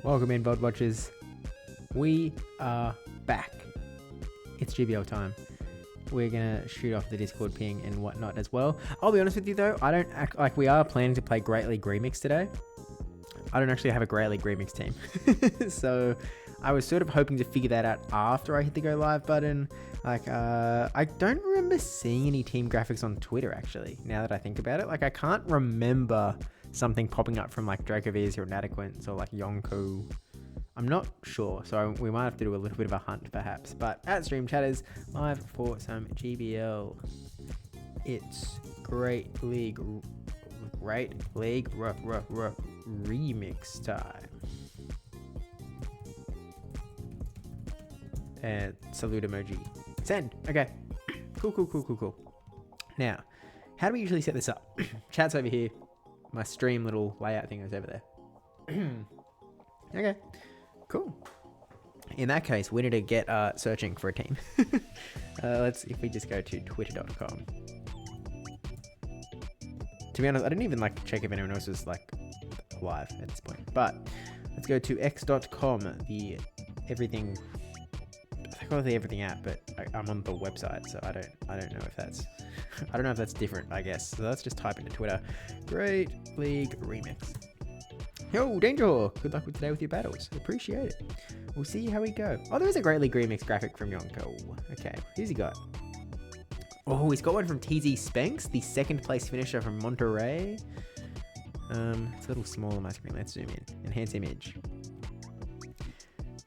Welcome in, VOD watchers. We are back. It's GBL time. We're gonna shoot off the Discord ping and whatnot as well. I'll be honest with you though, I don't act like we are planning to play Great League Remix today. I don't actually have a Great League Remix team. So I was sort of hoping to figure that out after I hit the go live button. I don't remember seeing any team graphics on Twitter actually, now that I think about it. Like I can't remember something popping up from like Dracoviz or Inadequate or like Yonko. I'm not sure, so we might have to do a little bit of a hunt perhaps. But at Stream Chatters, live for some GBL. It's Great League Remix time. And salute emoji. Send. Okay. Cool. Now, how do we usually set this up? Chat's over here. My stream little layout thing is over there. Okay. Cool. In that case, we need to get searching for a team. If we just go to twitter.com. To be honest, I didn't even check if anyone else is live at this point. But let's go to x.com, the everything. I call it the everything app, but I'm on the website, so I don't know if that's I don't know if that's different, I guess. So let's just type into Twitter. Great League Remix. Yo, Dangerhawk, good luck with today with your battles. Appreciate it. We'll see how we go. Oh, there is a Great League Remix graphic from Yonko. Okay, who's he got? Oh, he's got one from TZ Spanx, the second place finisher from Monterey. It's a little small on my screen. Let's zoom in. Enhance image.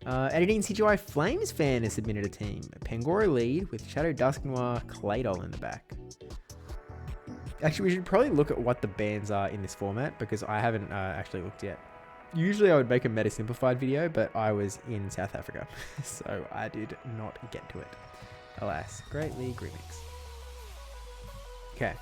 Editing CGI Flames fan has submitted a team. Pangoro lead with Shadow Dusknoir Claydol in the back. Actually, we should probably look at what the bans are in this format because I haven't actually looked yet. Usually I would make a meta simplified video, but I was in South Africa, so I did not get to it. Alas. Great League Remix. Okay.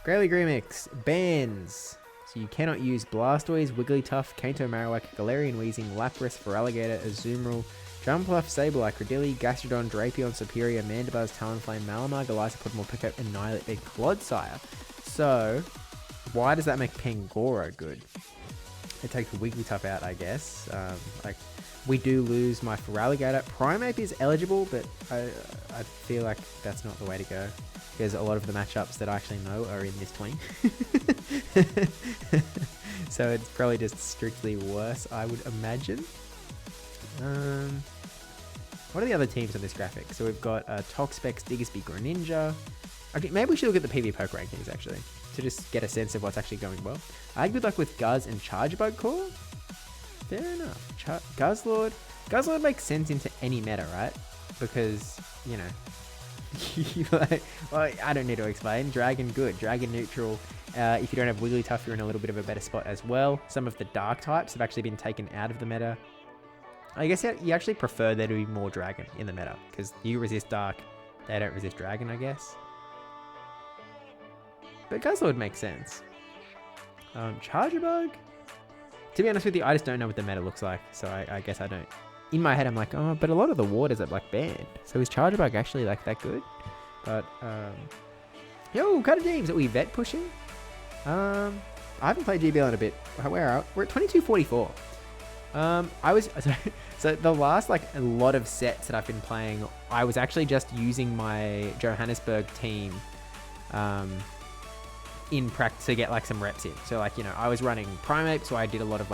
Great League Remix. Bans. So you cannot use Blastoise, Wigglytuff, Kanto Marowak, Galarian Weezing, Lapras, Feraligatr, Azumarill, Jumpluff, Sableye, Credilli, Gastrodon, Drapion, Superior, Mandibuzz, Talonflame, Malamar, Galisa, Podmorpeko, Annihilate, and Clodsire. So, why does that make Pangoro good? It takes Wigglytuff out, I guess. We do lose my Feraligatr. Primeape is eligible, but I feel like that's not the way to go. Because a lot of the matchups that I actually know are in this 20. So it's probably just strictly worse, I would imagine. What are the other teams on this graphic? So we've got Toxpex, Diggersby, Greninja. Okay, maybe we should look at the PV Poke rankings actually, to just get a sense of what's actually going well. I had good luck with Guzz and Chargebug Core. Fair enough. Guzzlord. Guzzlord makes sense into any meta, right? Because, you know, well, I don't need to explain. Dragon good, Dragon neutral. If you don't have Wigglytuff, you're in a little bit of a better spot as well. Some of the dark types have actually been taken out of the meta. I guess you actually prefer there to be more Dragon in the meta because you resist dark, they don't resist Dragon, I guess. But Guzzlord makes sense. Chargebug? To be honest with you, I just don't know what the meta looks like, so I guess I don't. In my head, I'm like, oh, but a lot of the waters are banned. So is Chargebug actually that good? But, yo, kind of teams that we vet pushing. I haven't played GBL in a bit. Where are we? We're at 2244. So the last a lot of sets that I've been playing, I was actually just using my Johannesburg team, in practice to get some reps in. So I was running Primeape, so I did a lot of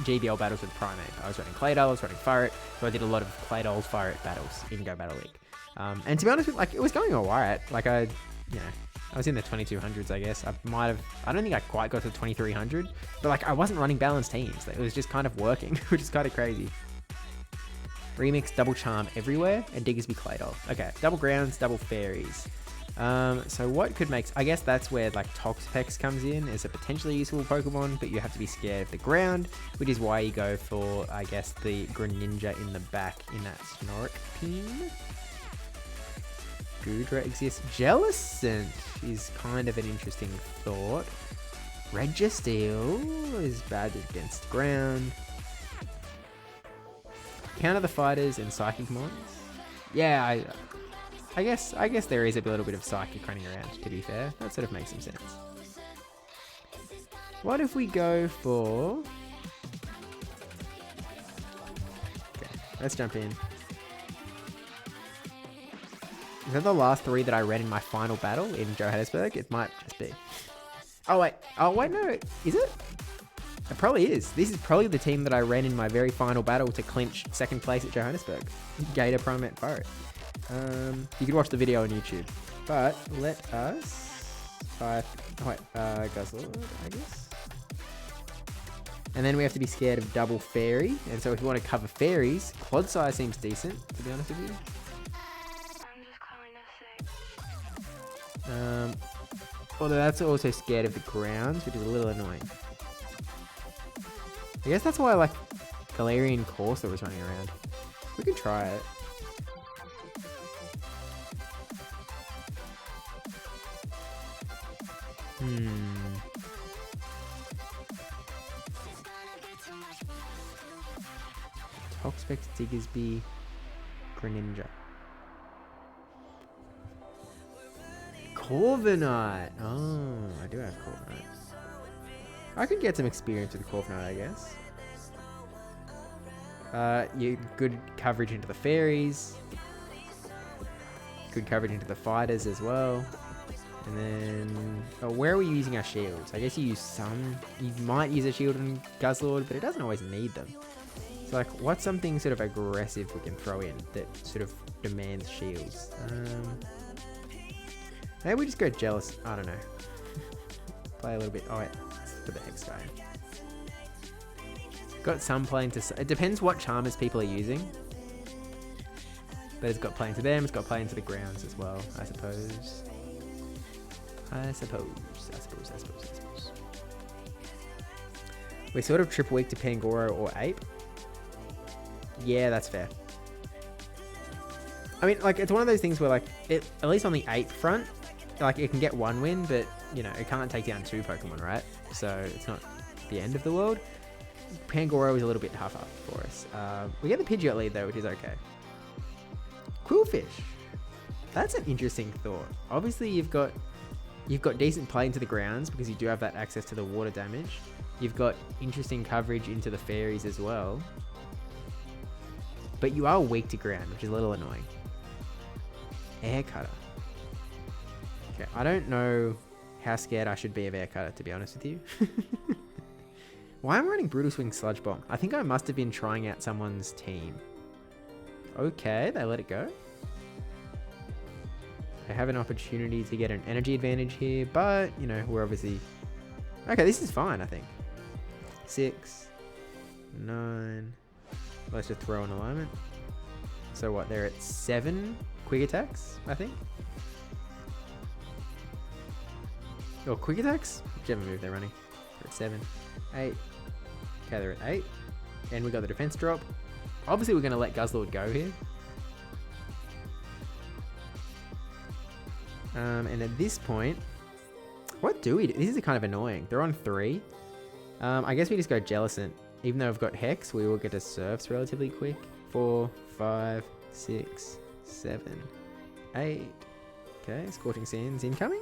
GBL battles with Primeape. I was running Claydol, I was running Firet, so I did a lot of Claydol, Firet battles in Go Battle League. And to be honest with it was going alright. I was in the 2200s, I guess. I don't think I quite got to 2300, but I wasn't running balanced teams. It was just kind of working, which is kind of crazy. Remix, Double Charm everywhere, and Diggersby Claydol. Okay, double grounds, double fairies. So what could make... I guess that's where Toxpex comes in as a potentially useful Pokemon, but you have to be scared of the ground, which is why you go for, I guess, the Greninja in the back in that Snorlax team. Goodra exists. Jellicent is kind of an interesting thought. Registeel is bad against ground. Counter the fighters and Psychic Mons. Yeah, I guess there is a little bit of Psychic running around, to be fair. That sort of makes some sense. What if we go for Let's jump in. Is that the last 3 that I read in my final battle in Johannesburg? It might just be. Oh, wait. Oh, wait, no. Is it? It probably is. This is probably the team that I ran in my very final battle to clinch 2nd place at Johannesburg. Gator Promet Barrett. You can watch the video on YouTube. But let us... Guzzlord, I guess. And then we have to be scared of double fairy. And so if you want to cover fairies, Clodsire seems decent, to be honest with you. Although that's also scared of the grounds, which is a little annoying. I guess that's why I like Galarian Corsair was running around. We can try it. Toxpex, Diggersby, Greninja. Corviknight. Oh, I do have Corviknight. I could get some experience with Corviknight, I guess. You good coverage into the fairies. Good coverage into the fighters as well. And then, where are we using our shields? I guess you use some. You might use a shield on Guzzlord, but it doesn't always need them. So like, what's something sort of aggressive we can throw in that sort of demands shields? Maybe we just go Jealous. I don't know. Play a little bit. Oh wait, for the Hex guy. Got some playing to. It depends what Charmers people are using. But it's got playing to them. It's got playing to the grounds as well, I suppose. I suppose. We're sort of triple weak to Pangoro or Ape. Yeah, that's fair. I mean, like, it's one of those things where, like, at least on the Ape front, like, it can get 1 win, but, you know, it can't take down 2 Pokemon, right? So it's not the end of the world. Pangoro is a little bit tougher for us. We get the Pidgeot lead, though, which is okay. Quillfish. That's an interesting thought. Obviously, you've got decent play into the grounds because you do have that access to the water damage. You've got interesting coverage into the fairies as well. But you are weak to ground, which is a little annoying. Air Cutter. Okay, I don't know how scared I should be of Air Cutter, to be honest with you. Why am I running Brutal Swing Sludge Bomb? I think I must have been trying out someone's team. Okay, they let it go. I have an opportunity to get an energy advantage here, but, you know, we're obviously... Okay, this is fine, I think. 6, 9... Let's just throw an alignment. So what, they're at 7 quick attacks, I think? Or quick attacks? Whichever move they're running. They're at 7, 8. Okay, they're at 8. And we got the defense drop. Obviously, we're going to let Guzzlord go here. And at this point, what do we do? This is kind of annoying. They're on 3. I guess we just go Jellicent. Even though I've got Hex, we will get to Surfs relatively quick. 4, 5, 6, 7, 8. Okay, Scorching Sands incoming.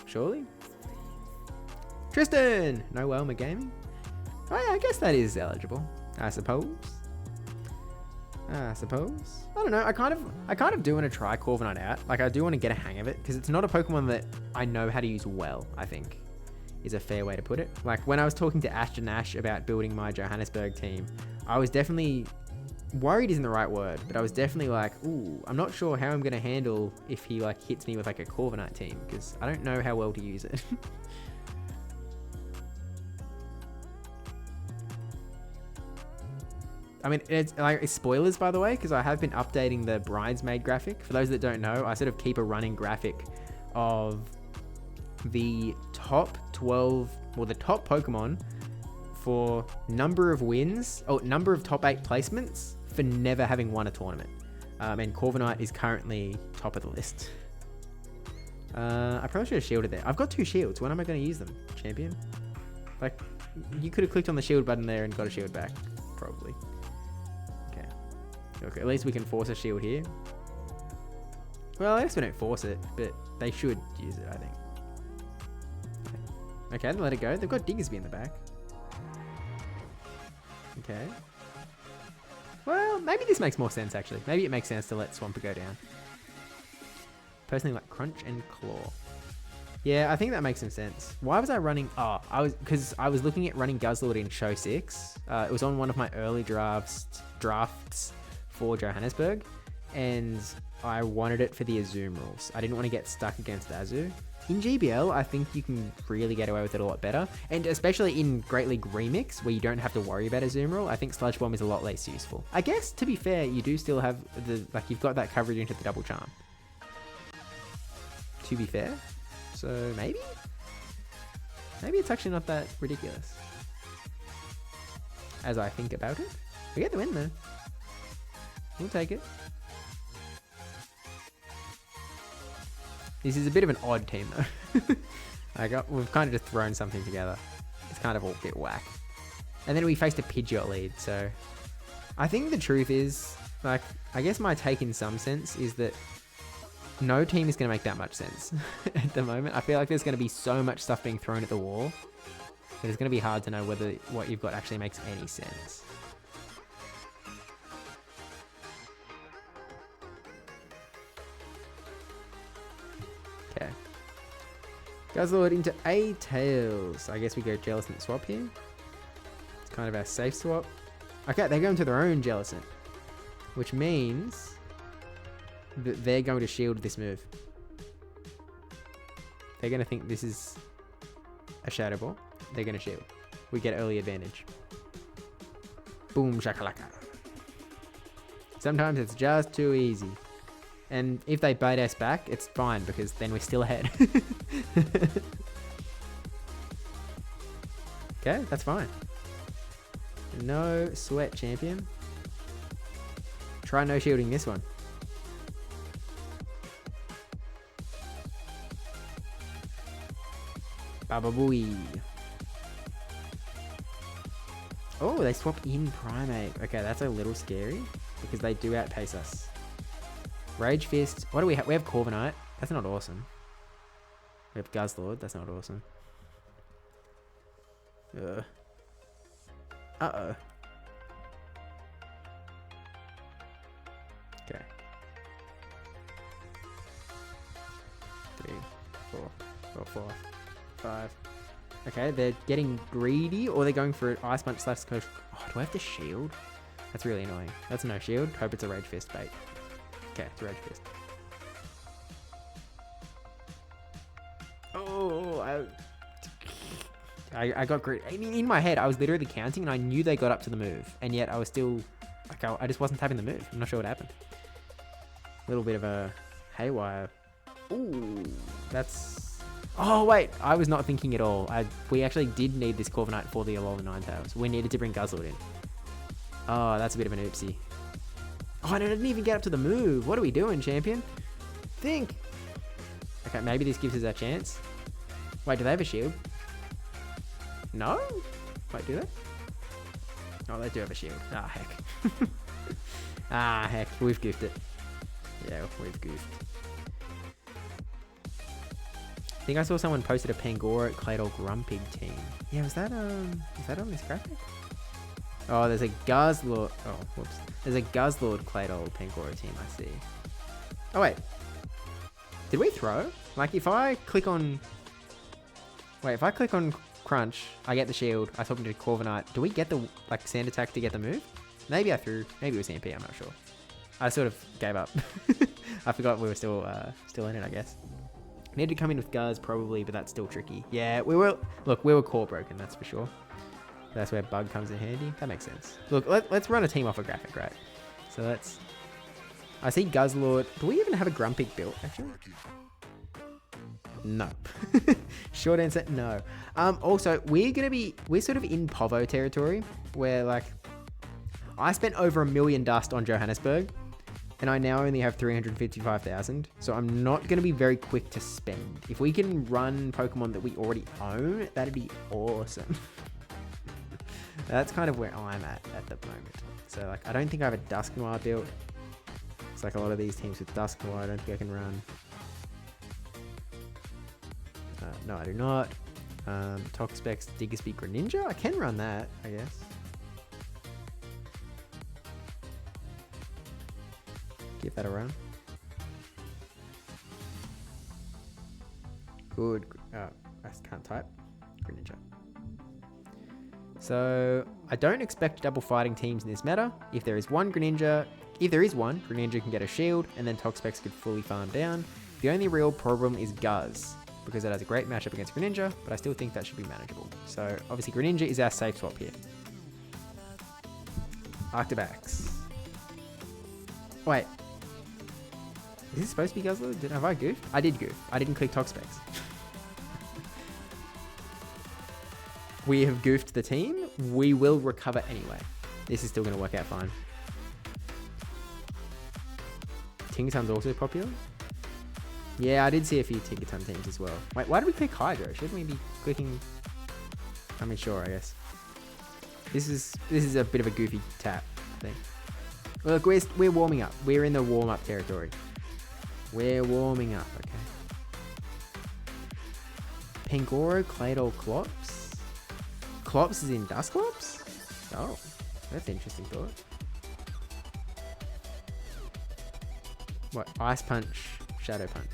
Surely. Tristan! No Whelmer Gaming. Oh yeah, I guess that is eligible. I suppose. I don't know. I kind of do want to try Corviknight out. Like, I do want to get a hang of it because it's not a Pokemon that I know how to use well, I think. Is a fair way to put it. Like, when I was talking to Ashton Ash about building my Johannesburg team, I was definitely worried isn't the right word, but I was definitely like, ooh, I'm not sure how I'm going to handle if he like hits me with like a Corviknight team because I don't know how well to use it. I mean, it's like spoilers, by the way, because I have been updating the bridesmaid graphic. For those that don't know, I sort of keep a running graphic of the top 12, or the top Pokemon for number of wins, or number of top 8 placements for never having won a tournament. And Corviknight is currently top of the list. I probably should have shielded there. I've got 2 shields. When am I going to use them, champion? Like, you could have clicked on the shield button there and got a shield back, probably. Okay, at least we can force a shield here. Well, I guess we don't force it, but they should use it, I think. Okay, then let it go. They've got Diggersby in the back. Okay. Well, maybe this makes more sense, actually. Maybe it makes sense to let Swampert go down. Personally, like Crunch and Claw. Yeah, I think that makes some sense. Why was I running? Oh, because I was looking at running Guzzlord in Show 6. It was on one of my early drafts for Johannesburg, and I wanted it for the Azoom rules. I didn't want to get stuck against Azu. In GBL, I think you can really get away with it a lot better, and especially in Great League Remix, where you don't have to worry about a Zoom rule, I think Sludge Bomb is a lot less useful. I guess, to be fair, you do still have you've got that coverage into the Double Charm. To be fair. So maybe it's actually not that ridiculous as I think about it. We get the win though. We'll take it. This is a bit of an odd team though. We've kind of just thrown something together. It's kind of all a bit whack. And then we faced a Pidgeot lead, so I think the truth is, like, I guess my take in some sense is that no team is going to make that much sense at the moment. I feel like there's going to be so much stuff being thrown at the wall that it's going to be hard to know whether what you've got actually makes any sense. Okay. Guzzlord into A Tails. I guess we go Jellicent swap here. It's kind of our safe swap. Okay, they go into their own Jellicent, which means that they're going to shield this move. They're going to think this is a Shadow Ball. They're going to shield. We get early advantage. Boom shakalaka. Sometimes it's just too easy. And if they bait us back, it's fine because then we're still ahead. Okay, that's fine. No sweat, champion. Try no shielding this one. Baba Booey. Oh, they swap in Primate. Okay, that's a little scary because they do outpace us. Rage Fist. What do we have? We have Corviknight. That's not awesome. We have Guzzlord. That's not awesome. Uh-oh. Okay. 3, 4, 5. 5. Okay, they're getting greedy, or they're going for an Ice Punch / Coach. Oh, do I have to shield? That's really annoying. That's no shield. Hope it's a Rage Fist bait. Okay, it's a Rage Fist. Oh, I got greedy. I mean, in my head, I was literally counting, and I knew they got up to the move, and yet I was still like, I just wasn't tapping the move. I'm not sure what happened. A little bit of a haywire. Ooh, that's. Oh, wait. I was not thinking at all. We actually did need this Corviknight for the Alola Ninetales. We needed to bring Guzzlord in. Oh, that's a bit of an oopsie. Oh, and I didn't even get up to the move. What are we doing, champion? Think. Okay, maybe this gives us a chance. Wait, do they have a shield? No? Wait, do they? Oh, they do have a shield. Ah, heck. Ah, heck. We've goofed it. Yeah, we've goofed. I think I saw someone posted a Pangoro Claydol Grumpig team. Yeah, is that on this graphic? Oh, there's a Guzzlord. Oh, whoops. There's a Guzzlord Claydol Pangoro team, I see. Oh, wait. Did we throw? Like, if I click on... Wait, if I click on Crunch, I get the shield. I swap into Corviknight. Do we get the, like, Sand Attack to get the move? Maybe I threw. Maybe it was EMP, I'm not sure. I sort of gave up. I forgot we were still in it, I guess. Need to come in with Guzz probably, but that's still tricky. Yeah, we were core broken, that's for sure. That's where Bug comes in handy. That makes sense. Look, let's run a team off a graphic, right? So let's... I see Guzzlord. Do we even have a Grumpig built, actually? No. Short answer, no. Also, we're sort of in Povo territory, where, like, I spent over $1 million dust on Johannesburg, and I now only have 355,000, so I'm not going to be very quick to spend. If we can run Pokemon that we already own, that'd be awesome. That's kind of where I'm at the moment. So, like, I don't think I have a Dusknoir built. It's like a lot of these teams with Dusknoir, I don't think I can run. No, I do not. Toxapex, Diggersby, Greninja? I can run that, I guess. Give that a run. Good. I can't type. Greninja. So I don't expect double fighting teams in this meta. If there is one, Greninja can get a shield, and then Toxapex could fully farm down. The only real problem is Guz, because it has a great matchup against Greninja, but I still think that should be manageable. So obviously Greninja is our safe swap here. Arctibax. Wait. Is this supposed to be Guzzler? Have I goofed? I did goof. I didn't click Toxapex. We have goofed the team. We will recover anyway. This is still going to work out fine. Tinkerton's also popular. Yeah, I did see a few Tinkerton teams as well. Wait, why did we click Hydro? Shouldn't we be clicking... I mean, sure, I guess. This is a bit of a goofy tap, I think. Look, we're warming up. We're in the warm-up territory. We're warming up, okay. Pangoro, Claydol, Clops. Clops is in Dusclops? Oh, that's an interesting thought. What? Ice Punch, Shadow Punch.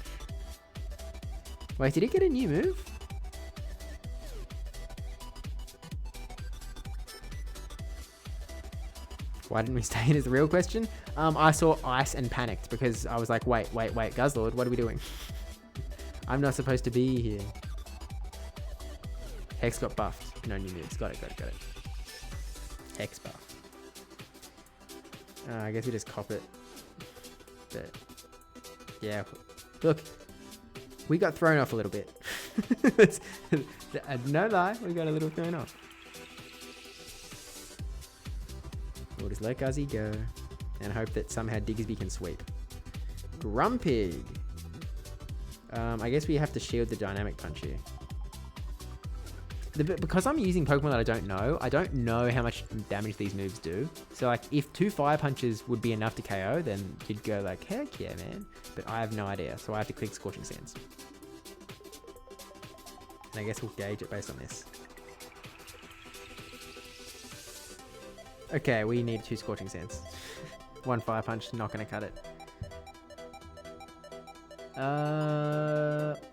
Wait, did it get a new move? Why didn't we stay in is the real question. I saw Ice and panicked because I was like, wait, Guzzlord, what are we doing? I'm not supposed to be here. Hex got buffed. No new moves. Got it. Hex buff. I guess we just cop it. But yeah, look, we got thrown off a little bit. No lie, we got a little thrown off. We'll just let Guzzy go and hope that somehow Diggersby can sweep. Grumpig. I guess we have to shield the dynamic punch here. Because I'm using Pokemon that I don't know how much damage these moves do. So like if 2 fire punches would be enough to KO, then you'd go like, heck yeah, man. But I have no idea. So I have to click Scorching Sands. And I guess we'll gauge it based on this. Okay, we need 2 Scorching Sands. 1 fire punch, not going to cut it.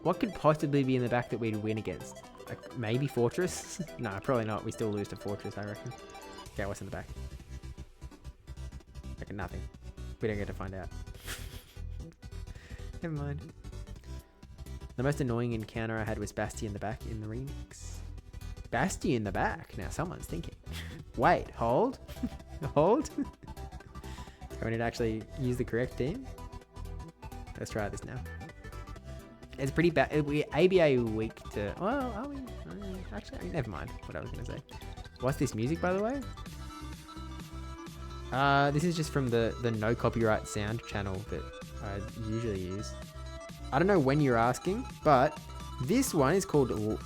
What could possibly be in the back that we'd win against? Like maybe Fortress? No, probably not. We still lose to Fortress, I reckon. Okay, what's in the back? Okay, nothing. We don't get to find out. Never mind. The most annoying encounter I had was Basti in the back in the remix. Basti in the back? Now someone's thinking. Wait, hold? Hold? Do we need to actually use the correct team? Let's try this now. It's pretty bad. We ABA weak to... Well, are we? Actually, never mind what I was going to say. What's this music, by the way? This is just from the no copyright sound channel that I usually use. I don't know when you're asking, but this one is called...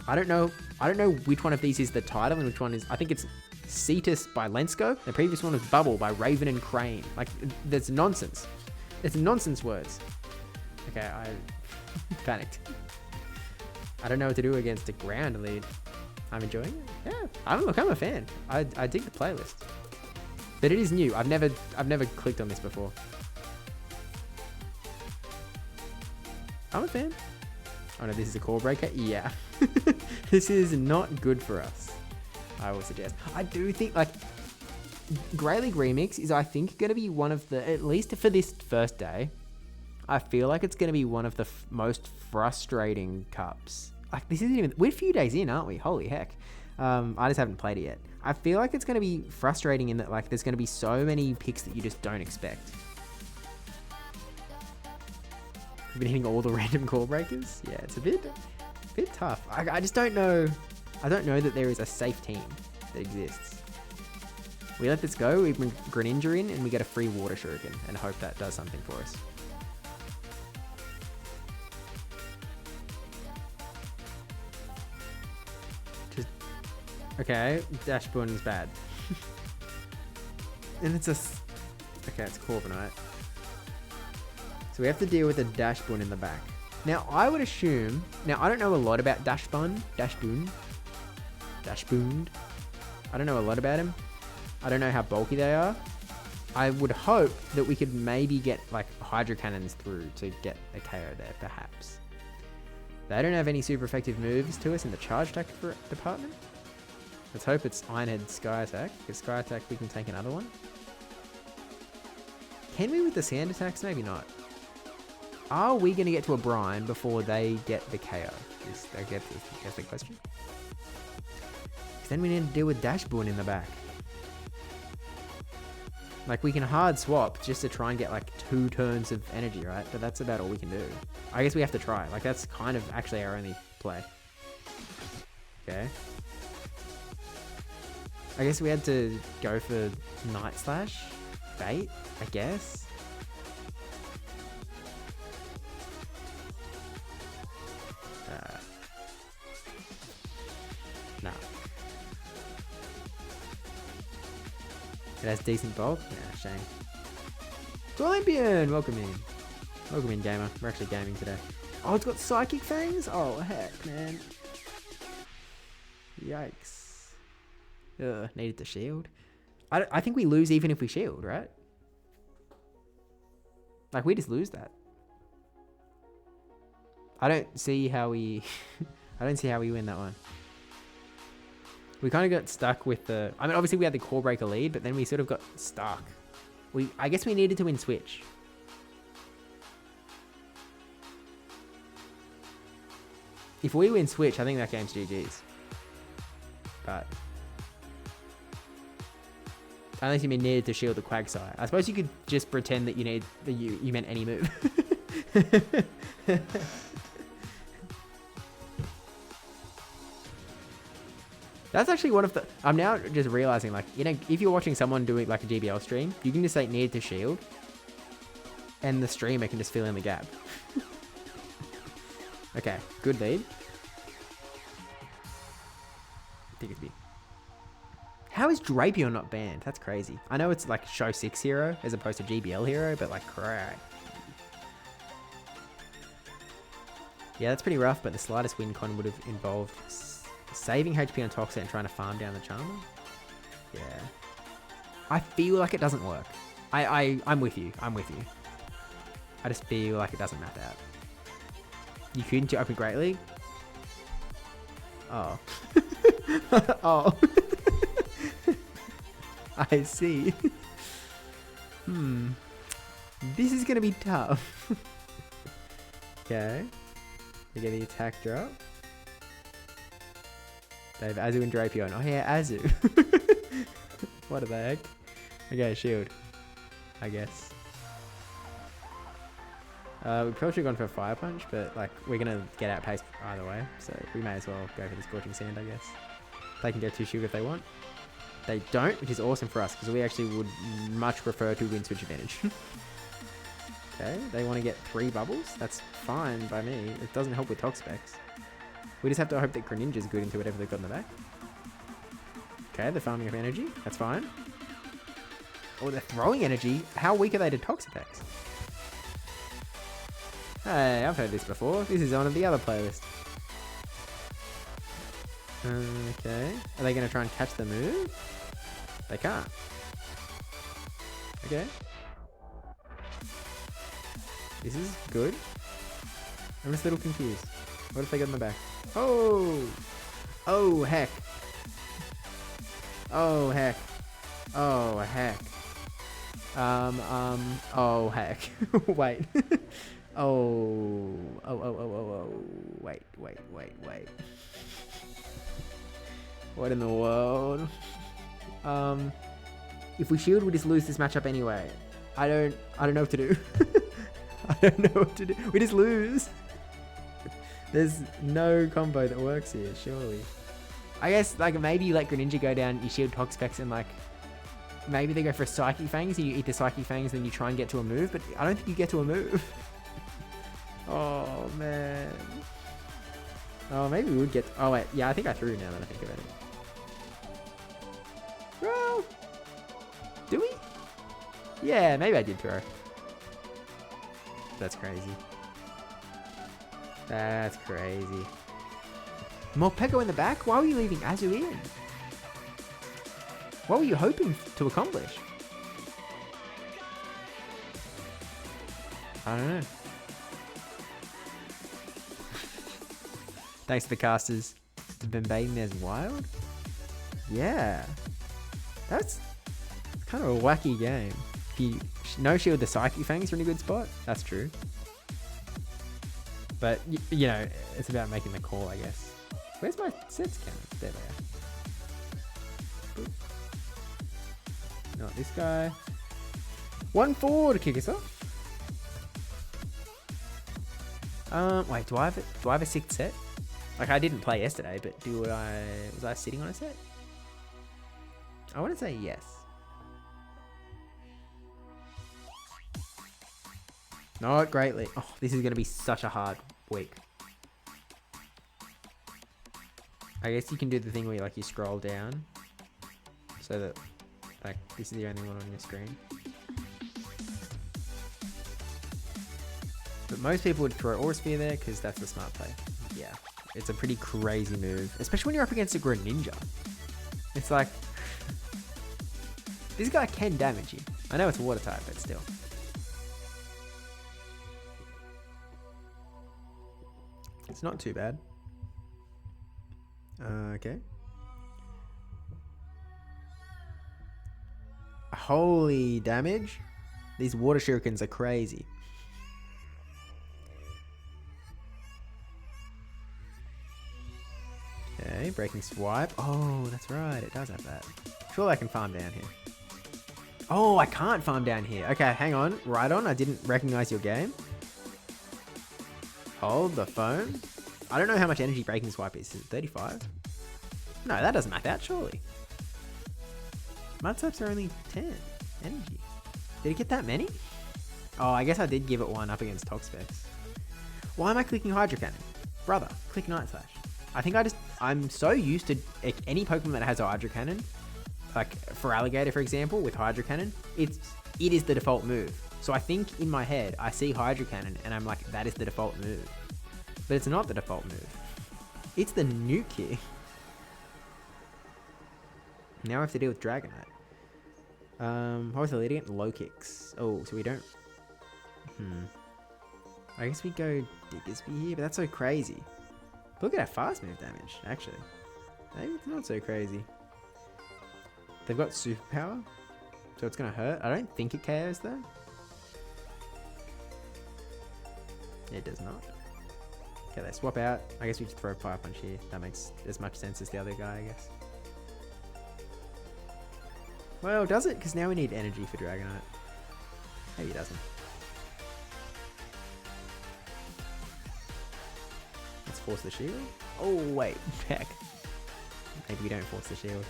I don't know which one of these is the title and which one is... I think it's Cetus by Lensko. The previous one was Bubble by Raven and Crane. Like, that's nonsense. It's nonsense words. Okay, I panicked. I don't know what to do against a ground lead. I'm enjoying it. Yeah, I'm a fan. I dig the playlist, but it is new. I've never clicked on this before. I'm a fan. Oh no, this is a core breaker. Yeah, this is not good for us. I will suggest. I do think like Grey League Remix is, I think, going to be one of the, at least for this first day, I feel like it's going to be one of the most frustrating cups. Like, this isn't even... We're a few days in, aren't we? Holy heck. I just haven't played it yet. I feel like it's going to be frustrating in that, like, there's going to be so many picks that you just don't expect. We've been hitting all the random core breakers. Yeah, it's a bit tough. I just don't know... I don't know that there is a safe team that exists. We let this go, we bring Greninja in, and we get a free Water Shuriken, and hope that does something for us. Okay, Dash Bun's bad. And it's a... Okay, it's Corviknight. So we have to deal with a Dash Bun in the back. Now, I would assume... Now, I don't know a lot about Dash Bun. I don't know a lot about him. I don't know how bulky they are. I would hope that we could maybe get like Hydro Cannons through to get a KO there, perhaps. They don't have any super effective moves to us in the charge attack department. Let's hope it's Ironhead Sky Attack, because Sky Attack we can take another one. Can we with the sand attacks? Maybe not. Are we going to get to a Brine before they get the KO? I guess the question. Because then we need to deal with Dashboon in the back. Like, we can hard swap just to try and get, like, 2 turns of energy, right? But that's about all we can do. I guess we have to try. Like, that's kind of actually our only play. Okay. I guess we had to go for Night Slash. Bait, I guess. Nah. It has decent bulk? Yeah, shame. To Olympian! Welcome in. Welcome in, gamer. We're actually gaming today. Oh, it's got Psychic Fangs? Oh, heck, man. Yikes. Ugh, needed to shield. I think we lose even if we shield, right? Like, we just lose that. I don't see how we... I don't see how we win that one. We kind of got stuck with the... I mean, obviously we had the Core Breaker lead, but then we sort of got stuck. I guess we needed to win Switch. If we win Switch, I think that game's GG's. But... unless you mean needed to shield the Quagsire. I suppose you could just pretend that you meant any move. That's actually one of the... I'm now just realizing, like, you know, if you're watching someone doing like a GBL stream, you can just say needed to shield, and the streamer can just fill in the gap. Okay, good lead. I think it's big. How is Drapion not banned? That's crazy. I know it's like Show 6 hero as opposed to GBL hero, but like, crap. Yeah, that's pretty rough, but the slightest win con would have involved saving HP on Toxic and trying to farm down the Charmer. Yeah. I feel like it doesn't work. I'm with you. I'm with you. I just feel like it doesn't map out. You couldn't open Great League? Oh. Oh. I see. This is gonna be tough. Okay. We get the attack drop. They have Azu and Drapion. Oh yeah, Azu. What the heck? Okay, shield. I guess. We probably should have gone for a Fire Punch, but like we're gonna get outpaced either way, so we may as well go for the Scorching Sand, I guess. They can go 2 shield if they want. They don't, which is awesome for us because we actually would much prefer to win Switch advantage. Okay, they want to get 3 bubbles. That's fine by me. It doesn't help with Toxapex. We just have to hope that Greninja's good into whatever they've got in the back. Okay, they're farming up energy. That's fine. Oh, they're throwing energy. How weak are they to Toxapex? Hey, I've heard this before. This is on the other playlist. Okay. Are they going to try and catch the move? They can't. Okay. This is good. I'm just a little confused. What if they get in the back? Oh! Oh, heck. Oh, heck. Oh, heck. Oh, heck. Wait. Oh. Oh. Wait. What in the world? If we shield, we just lose this matchup anyway. I don't know what to do. I don't know what to do. We just lose. There's no combo that works here, surely. I guess like maybe you let Greninja go down, you shield Toxapex, and like maybe they go for a Psychic Fangs and you eat the Psychic Fangs, then you try and get to a move, but I don't think you get to a move. Oh man. Oh, maybe we would get... Oh wait, yeah, I think I threw now that I think about it. Well, do we? Yeah, maybe I did throw. That's crazy. That's crazy. Morpeko in the back? Why were you leaving Azu in? What were you hoping to accomplish? I don't know. Thanks to the casters. Bembaden as wild? Yeah. That's kind of a wacky game. If you no shield the Psychic Fang's in a good spot. That's true. But, you know, it's about making the call, I guess. Where's my sets count? There they are. Boop. Not this guy. 1-4 to kick us off. Wait, do I have a sixth set? Like, I didn't play yesterday, but was I sitting on a set? I want to say yes. Not greatly. Oh, this is going to be such a hard week. I guess you can do the thing where like you scroll down so that like this is the only one on your screen. But most people would throw Aura Sphere there because that's the smart play. Yeah, it's a pretty crazy move, especially when you're up against a Greninja. It's like, this guy can damage you. I know it's a water type, but still. It's not too bad. Okay. Holy damage. These water shurikens are crazy. Okay, breaking swipe. Oh, that's right. It does have that. Surely I can farm down here. Oh, I can't farm down here. Okay, hang on. Right on. I didn't recognize your game. Hold the phone. I don't know how much energy breaking swipe is. Is it 35? No, that doesn't max out, surely. Mud types are only 10 energy. Did it get that many? Oh, I guess I did give it one up against Toxpex. Why am I clicking Hydro Cannon? Brother, click Night Slash. I think I'm so used to any Pokemon that has a Hydro Cannon, like for Alligator, for example, with Hydro Cannon, it is the default move. So I think in my head, I see Hydro Cannon and I'm like, that is the default move. But it's not the default move. It's the nuke here. Now I have to deal with Dragonite. What was the lead again? Low kicks. Oh, so we don't... I guess we go Diggersby here, but that's so crazy. Look at our fast move damage, actually. Maybe it's not so crazy. They've got superpower, so it's going to hurt. I don't think it KOs though. It does not. Okay, they swap out. I guess we just throw Fire Punch here. That makes as much sense as the other guy, I guess. Well, does it? Because now we need energy for Dragonite. Maybe it doesn't. Let's force the shield. Oh, wait. Heck. Maybe we don't force the shield.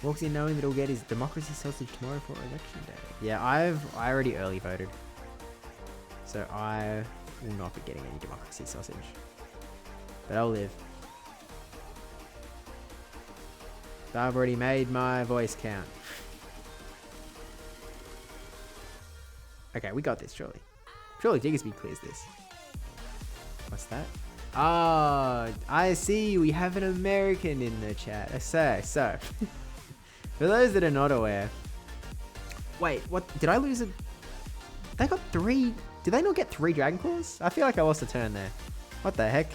Walks in knowing that he'll get his Democracy Sausage tomorrow for Election Day. Yeah, I already early voted. So I will not be getting any Democracy Sausage. But I'll live. I've already made my voice count. Okay, we got this, surely. Surely Diggersby clears this. What's that? Oh, I see. We have an American in the chat. So, for those that are not aware... Wait, what? Did I lose a... They got 3... Did they not get 3 Dragon Claws? I feel like I lost a turn there. What the heck?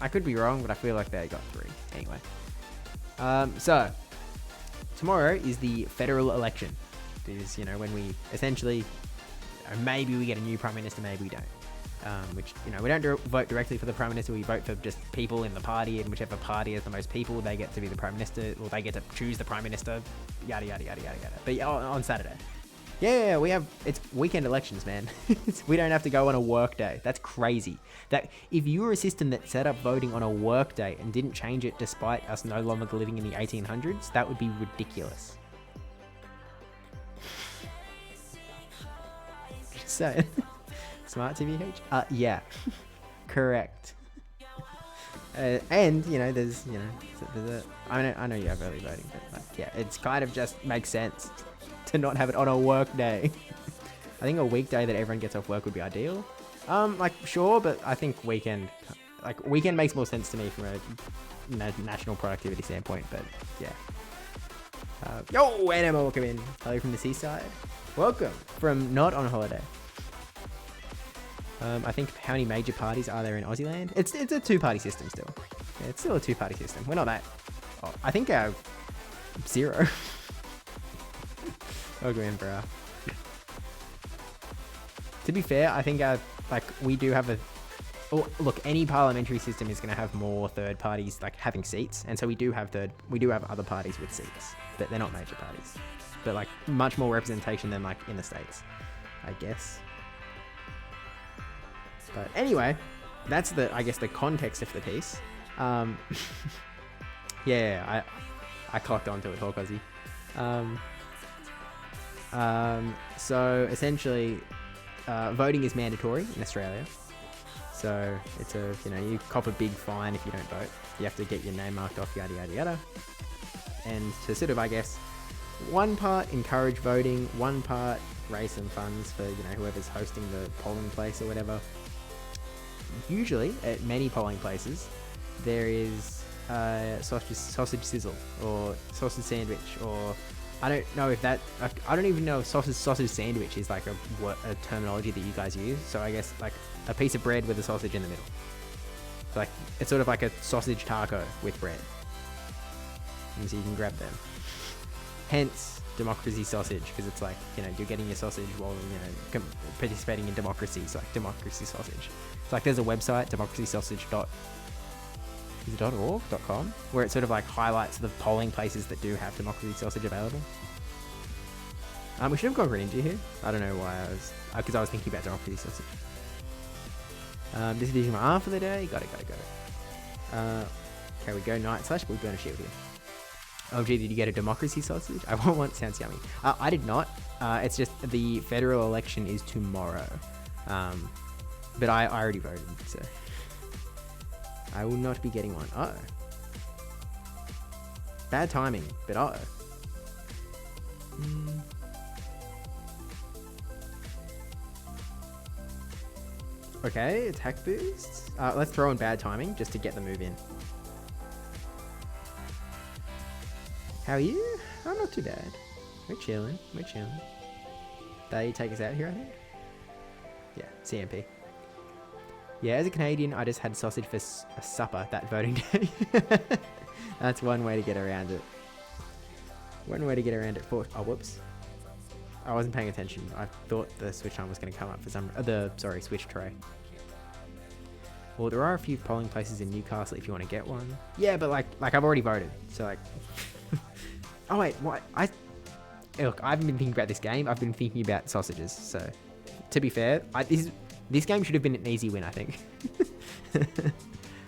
I could be wrong, but I feel like they got 3. Anyway. So, tomorrow is the federal election. It is, you know, when we essentially... maybe we get a new Prime Minister, maybe we don't. Which, you know, we don't vote directly for the Prime Minister, we vote for just people in the party, and whichever party has the most people, they get to be the Prime Minister, or they get to choose the Prime Minister, yada, yada, yada, yada, yada. But yeah, on Saturday. Yeah, it's weekend elections, man. We don't have to go on a work day. That's crazy. That if you were a system that set up voting on a work day and didn't change it despite us no longer living in the 1800s, that would be ridiculous. Just saying. Smart TVH? Yeah. Correct. And, you know, there's I know you have early voting, but like, yeah, it's kind of just makes sense to not have it on a work day. I think a weekday that everyone gets off work would be ideal. Like, sure, but I think weekend makes more sense to me from a national productivity standpoint, but yeah. Yo, Animal, come in. Hello from the seaside. Welcome from not on holiday. I think how many major parties are there in Aussie land? It's a two-party system still. Yeah, it's still a two-party system. We're not that. Oh, I think our 0. Oh, grand, bro. To be fair, I think we do have a. Oh, look, any parliamentary system is going to have more third parties like having seats, and so we do have other parties with seats, but they're not major parties. But like much more representation than like in the States, I guess. But anyway, that's I guess the context of the piece. Yeah, I clocked onto it, Hawk Aussie. So essentially, voting is mandatory in Australia. So it's you cop a big fine if you don't vote. You have to get your name marked off, yada, yada, yada. And to sort of, I guess, one part encourage voting, one part raise some funds for, whoever's hosting the polling place or whatever. Usually, at many polling places, there is sausage sizzle or sausage sandwich, or I don't know if that. I don't even know if sausage sandwich is like a terminology that you guys use. So I guess like a piece of bread with a sausage in the middle. So like it's sort of like a sausage taco with bread, and so you can grab them. Hence democracy sausage, because it's like you're getting your sausage while participating in democracy. So like democracy sausage. It's like there's a website, democracysausage.org.com, where it sort of like highlights the polling places that do have democracy sausage available. We should have gone Greninja here. I don't know why because I was thinking about democracy sausage. This is my R for the day. Got it. Okay, we go Knight / Blue Burner Shield here. Oh gee, did you get a democracy sausage? I want one. Sounds yummy. I did not. It's just the federal election is tomorrow. But I already voted, so I will not be getting one. Uh-oh. Bad timing, but uh-oh. Okay, attack boost. Let's throw in bad timing just to get the move in. How are you? I'm not too bad. We're chilling. They take us out here, I think. Yeah, CMP. Yeah, as a Canadian, I just had sausage for a supper that voting day. That's one way to get around it. Oh, whoops. I wasn't paying attention. I thought the switch arm was going to come up for some... switch tray. Well, there are a few polling places in Newcastle if you want to get one. Yeah, but like I've already voted. So like... Oh, wait, what? Look, I haven't been thinking about this game. I've been thinking about sausages. So, to be fair, this game should have been an easy win, I think.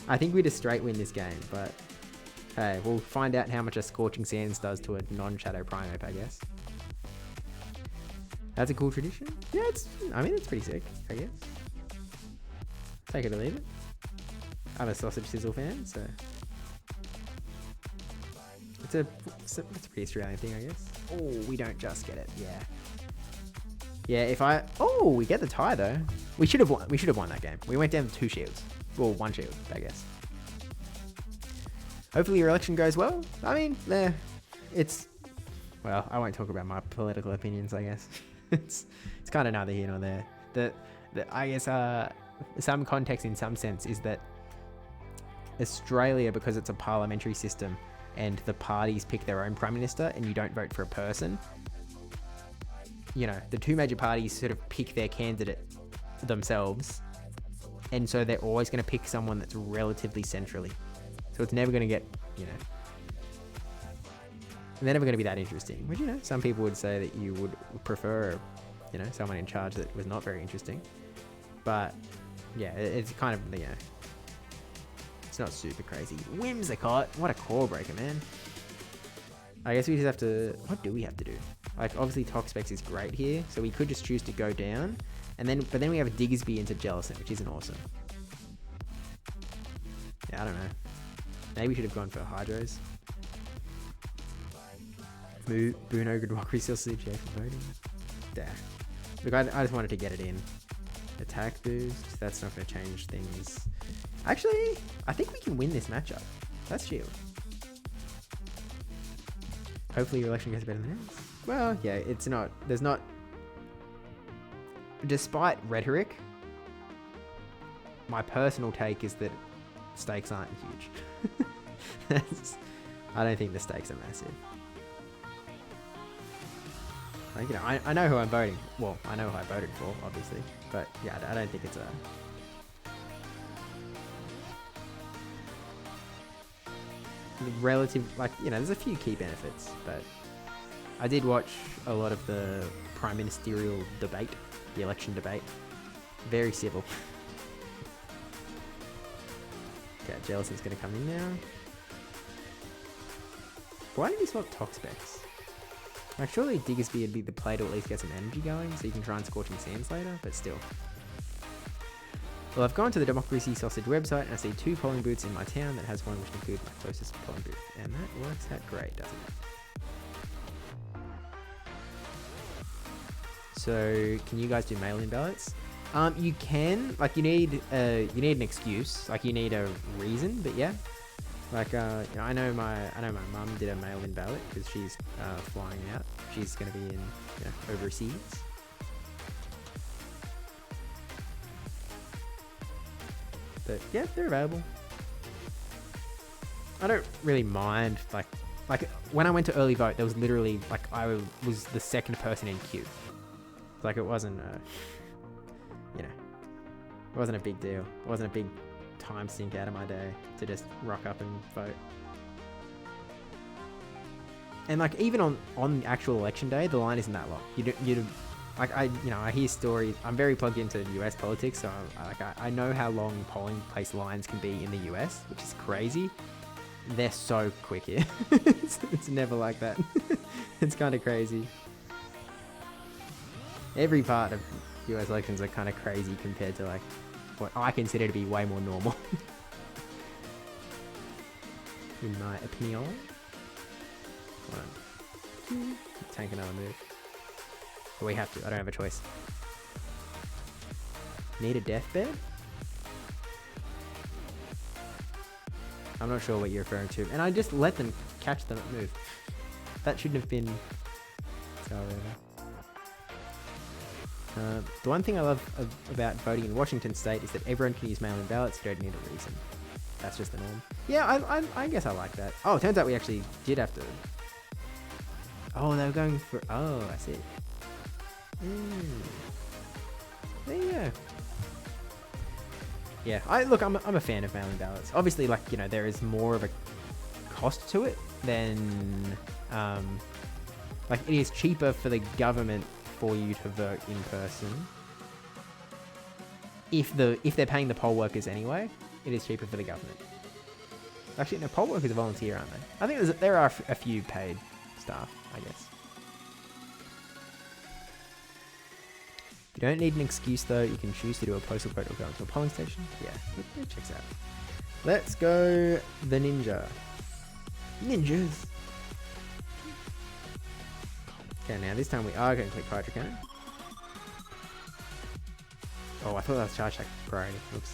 I think we'd a straight win this game, but hey, we'll find out how much a Scorching Sands does to a non-Shadow Primeape, I guess. That's a cool tradition. Yeah, it's pretty sick, I guess. Take it or leave it. I'm a sausage sizzle fan, so it's a pretty Australian thing, I guess. Oh, we don't just get it, yeah. Yeah, we get the tie though. We should have won that game. We went down to 2 shields. Well, 1 shield, I guess. Hopefully your election goes well. I mean, well, I won't talk about my political opinions, I guess. it's kind of neither here nor there. I guess some context in some sense is that Australia, because it's a parliamentary system and the parties pick their own prime minister and you don't vote for a person, the 2 major parties sort of pick their candidate themselves, and so they're always going to pick someone that's relatively centrally. So it's never going to get, they're never going to be that interesting. Which, some people would say that you would prefer, someone in charge that was not very interesting. But yeah, it's kind of, it's not super crazy. Whimsicott, what a core breaker, man. I guess we just have to, what do we have to do? Like, obviously Toxpex is great here, so we could just choose to go down, but then we have a Diggersby into Jellicent, which isn't awesome. Yeah, I don't know. Maybe we should have gone for Hydros. Bruno Democracy Sausage, yeah, for voting. There. Look, I just wanted to get it in. Attack boost, that's not going to change things. Actually, I think we can win this matchup. That's shield. Hopefully your election goes better than ours. Well, yeah, there's not despite rhetoric, my personal take is that stakes aren't huge. I don't think the stakes are massive. Like, you know, I know who I'm voting. Well, I know who I voted for, obviously. But yeah, I don't think it's a... relative, like, you know, there's a few key benefits, but I did watch a lot of the prime ministerial debate, the election debate. Very civil. Okay, Jellison's gonna come in now. Why did he swap Tox specs? Like, surely Diggersby would be the play to at least get some energy going, so you can try and Scorching Sands later, but still. Well, I've gone to the Democracy Sausage website and I see 2 polling booths in my town that has one which includes my closest polling booth. And that works out great, doesn't it? So, can you guys do mail-in ballots? You can. Like, you need an excuse. Like, you need a reason, but yeah. Like, you know, I know my mum did a mail-in ballot because she's flying out. She's going to be in, you know, overseas. But yeah, they're available. I don't really mind. Like when I went to early vote, there was literally like I was the second person in queue. Like it wasn't, you know, it wasn't a big deal. It wasn't a big time sink out of my day to just rock up and vote. And like even on actual election day, the line isn't that long. Like I hear stories. I'm very plugged into US politics, so I know how long polling place lines can be in the US, which is crazy. They're so quick here. It's never like that. It's kind of crazy. Every part of US elections are kind of crazy compared to like what I consider to be way more normal. In my opinion. Tank another move. But we have to. I don't have a choice. Need a deathbed? I'm not sure what you're referring to. And I just let them catch them at move. That shouldn't have been... So, the one thing I love about voting in Washington State is that everyone can use mail-in ballots. You don't need a reason. That's just the norm. Yeah, I guess I like that. Oh, it turns out we actually did have to... Oh, they were going for... Oh, I see. There you go. Yeah, I'm a fan of mail-in ballots. Obviously, like, you know, there is more of a cost to it than, like, it is cheaper for the government for you to vote in person. If they're paying the poll workers anyway, it is cheaper for the government. Actually, no, poll workers are volunteer, aren't they? I think there are a few paid staff, I guess. You don't need an excuse though, you can choose to do a postal vote or go to a polling station. Yeah, it checks out. Let's go the ninja. Ninjas! Okay, now this time we are going to click Hydro Cannon. Oh, I thought that was Charge Attack priority. Oops.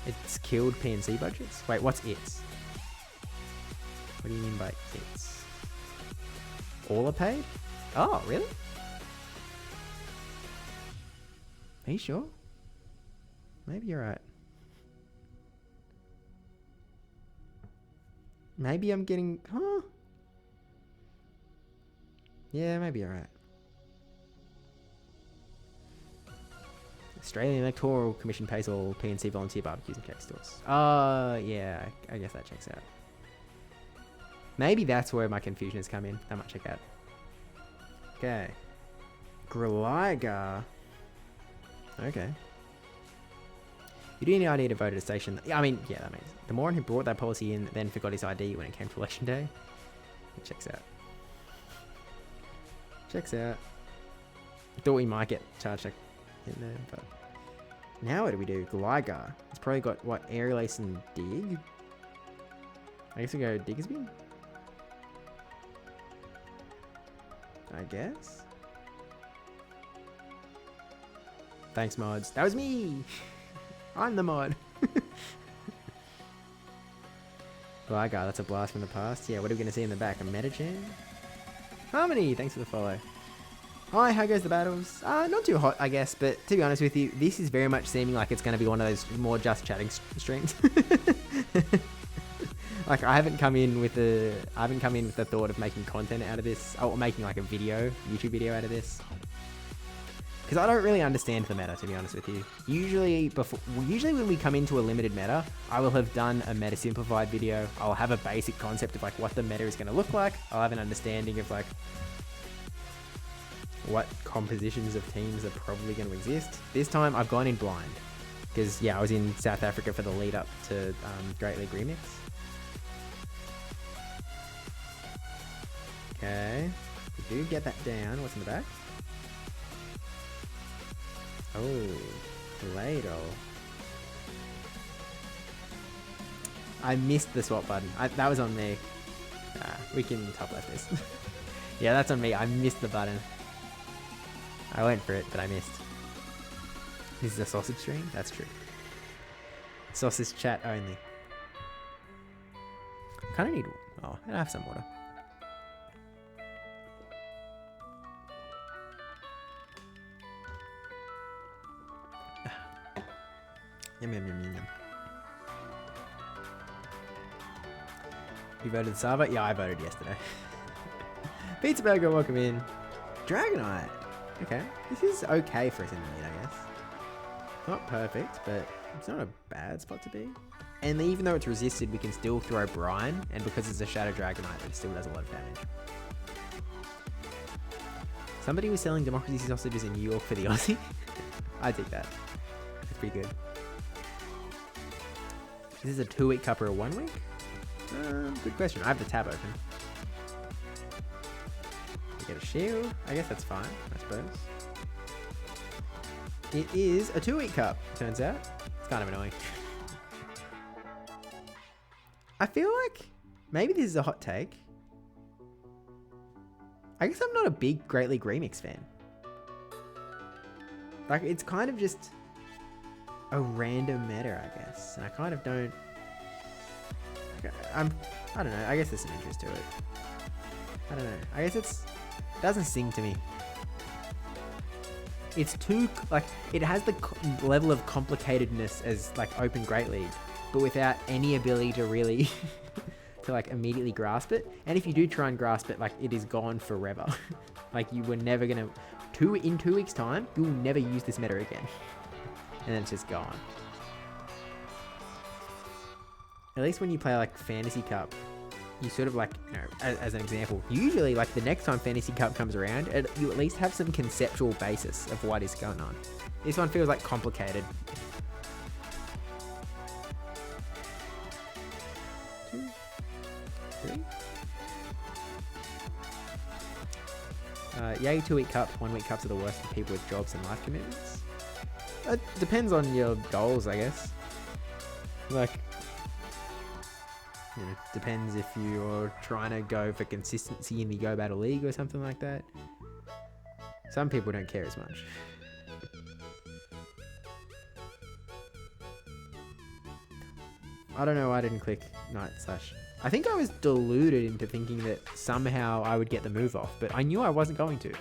It's killed PNC budgets? Wait, what's its? What do you mean by its? All are paid? Oh, really? Are you sure? Maybe you're right. Maybe I'm getting... Huh? Yeah, maybe you're right. Australian Electoral Commission pays all PNC volunteer barbecues and cake stores. Yeah, I guess that checks out. Maybe that's where my confusion has come in. That might check out. Okay. Griligar. Okay. You do need an ID to vote at a station. I mean, yeah, that makes sense. The moron who brought that policy in then forgot his ID when it came to election day. It checks out. Checks out. Thought we might get charge check in there, but... Now what do we do? Gligar. It's probably got, what, Aerial Ace and Dig? I guess we go Diggersby? I guess? Thanks, mods. That was me! I'm the mod. Gligar, that's a blast from the past. Yeah, what are we going to see in the back? A Metachan? Harmony, thanks for the follow. Hi, how goes the battles? Not too hot, I guess, but to be honest with you, this is very much seeming like it's going to be one of those more just chatting streams. Like I haven't come in with the thought of making content out of this, or making like a YouTube video out of this. Because I don't really understand the meta, to be honest with you. Usually when we come into a limited meta, I will have done a meta simplified video. I'll have a basic concept of like what the meta is going to look like. I'll have an understanding of like what compositions of teams are probably going to exist. This time I've gone in blind because I was in South Africa for the lead up to Great League Remix. Okay, we do get that down. What's in the back? Oh, Play-Doh. I missed the swap button. That was on me. We can top left this. Yeah, that's on me. I missed the button. I went for it, but I missed. This is a sausage stream? That's true. Sausage chat only. Kind of need... Oh, I have some water. Yum, yum, yum, yum, yum. You voted Sava? Yeah, I voted yesterday. Pizza Burger, welcome in. Dragonite. Okay. This is okay for a Cinnamon, I guess. Not perfect, but it's not a bad spot to be. And even though it's resisted, we can still throw Brine, and because it's a Shadow Dragonite, it still does a lot of damage. Somebody was selling Democracy sausages in New York for the Aussie. I take that. That's pretty good. Is this a 2-week cup or a 1 week? Good question. I have the tab open. We get a shield. I guess that's fine, I suppose. It is a 2-week cup, turns out. It's kind of annoying. I feel like maybe this is a hot take. I guess I'm not a big Great League Remix fan. Like, it's kind of just a random meta, I guess. And I kind of don't... I don't know. I guess there's some interest to it. I don't know. I guess it doesn't sing to me. It's too... Like, it has the level of complicatedness as, like, Open Great League, but without any ability to really... to, like, immediately grasp it. And if you do try and grasp it, like, it is gone forever. Like, you were never gonna... In 2 weeks' time, you'll never use this meta again. And then it's just gone. At least when you play like Fantasy Cup, you sort of like, as an example, usually like the next time Fantasy Cup comes around, you at least have some conceptual basis of what is going on. This one feels like complicated. 2, 3. Yay, 2-week cup, 1-week cups are the worst for people with jobs and life commitments. It depends on your goals, I guess. Like, depends if you're trying to go for consistency in the Go Battle League or something like that. Some people don't care as much. I don't know why I didn't click Night Slash. I think I was deluded into thinking that somehow I would get the move off, but I knew I wasn't going to.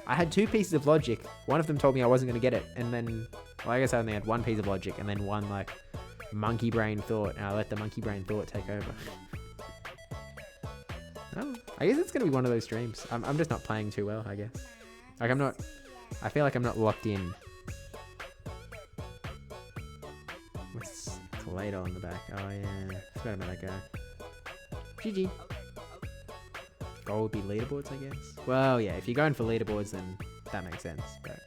I had 2 pieces of logic. One of them told me I wasn't going to get it, and then, well, I guess I only had 1 piece of logic, and then one, like, monkey brain thought, and I let the monkey brain thought take over. Oh, I guess it's going to be one of those streams. I'm just not playing too well, I guess. Like, I feel like I'm not locked in. What's Toledo on the back? Oh, yeah. Forgot about that guy. GG. Goal would be leaderboards, I guess. Well, yeah, if you're going for leaderboards, then that makes sense. But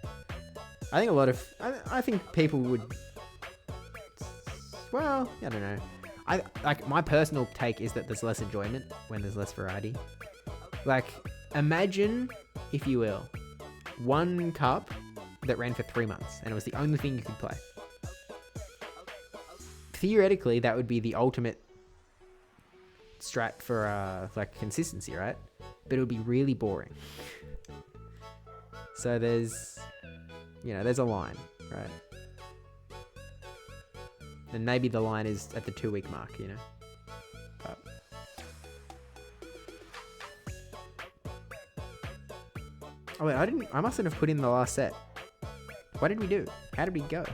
I think I think people would... Well, I don't know. Like, my personal take is that there's less enjoyment when there's less variety. Like, imagine, if you will, 1 cup that ran for 3 months, and it was the only thing you could play. Theoretically, that would be the ultimate strat for, like, consistency, right? But it would be really boring. So there's a line, right? And maybe the line is at the 2-week mark, But Oh wait, I mustn't have put in the last set. What did we do? How did we go?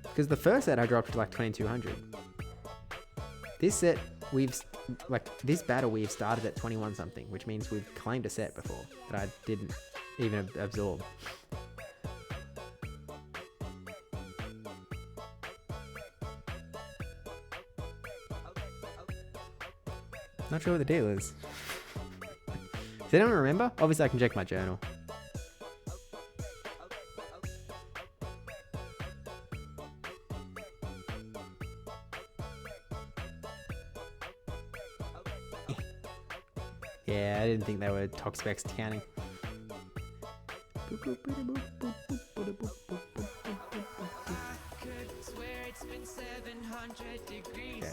Because the first set I dropped to like 2200. This set, this battle we've started at 21 something, which means we've claimed a set before that I didn't even absorb. Not sure what the deal is. Does anyone remember? Obviously I can check my journal. Yeah, I didn't think they were tox specs counting. Okay,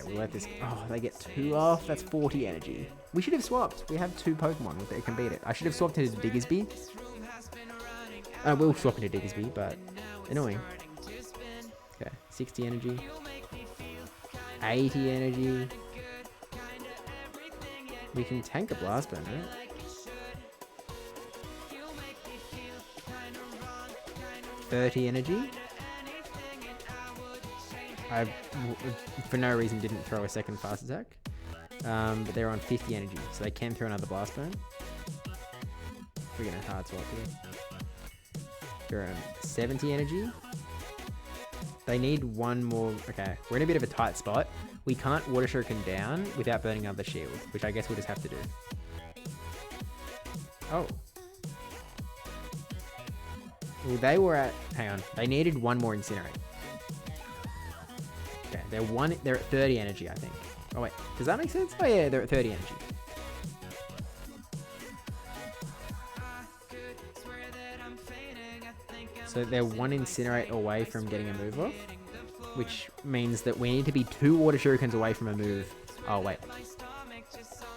we'll let this... Oh, they get 2 off. That's 40 energy. We should have swapped. We have 2 Pokemon that can beat it. I should have swapped into Diggersby. We'll swap into Diggersby, but annoying. Okay, 60 energy. 80 energy. We can tank a Blast Burn, right? 30 energy. I, for no reason, didn't throw a second fast attack. But they're on 50 energy, so they can throw another Blast Burn. We're gonna hard swap here. They're on 70 energy. They need one more. Okay, we're in a bit of a tight spot. We can't Water Shuriken down without burning up the shield, which I guess we'll just have to do. Oh. Well, they were at... Hang on. They needed one more Incinerate. Okay, they're at 30 energy, I think. Oh, wait. Does that make sense? Oh, yeah, they're at 30 energy. So they're one Incinerate away from getting a move off, which means that we need to be 2 Water Shurikens away from a move. Oh, wait.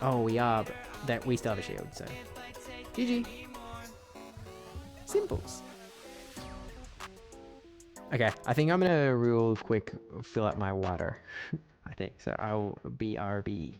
Oh, we are, but that we still have a shield, so... GG. Simples. Okay, I think I'm gonna real quick fill up my water. I think, so I'll BRB.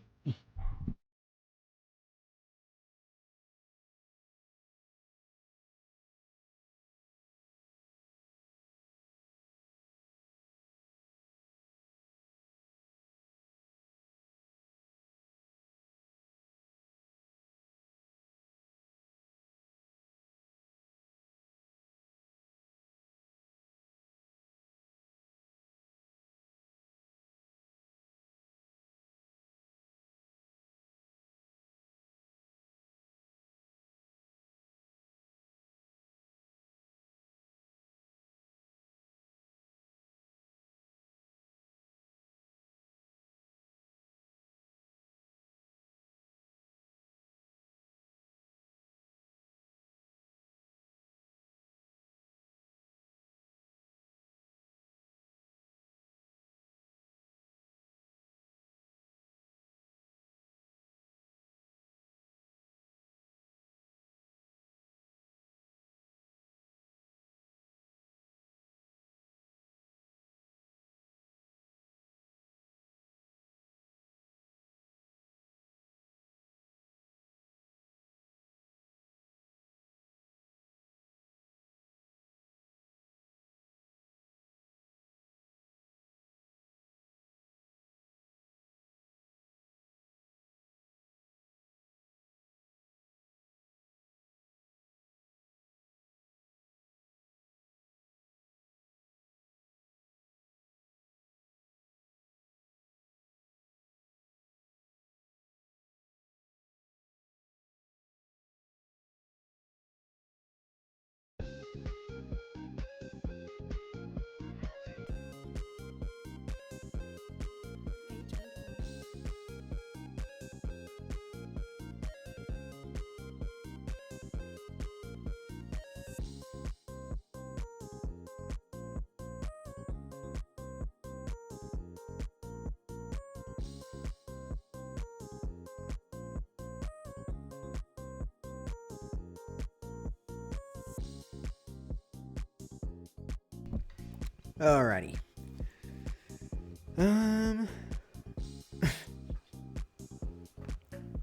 Alrighty.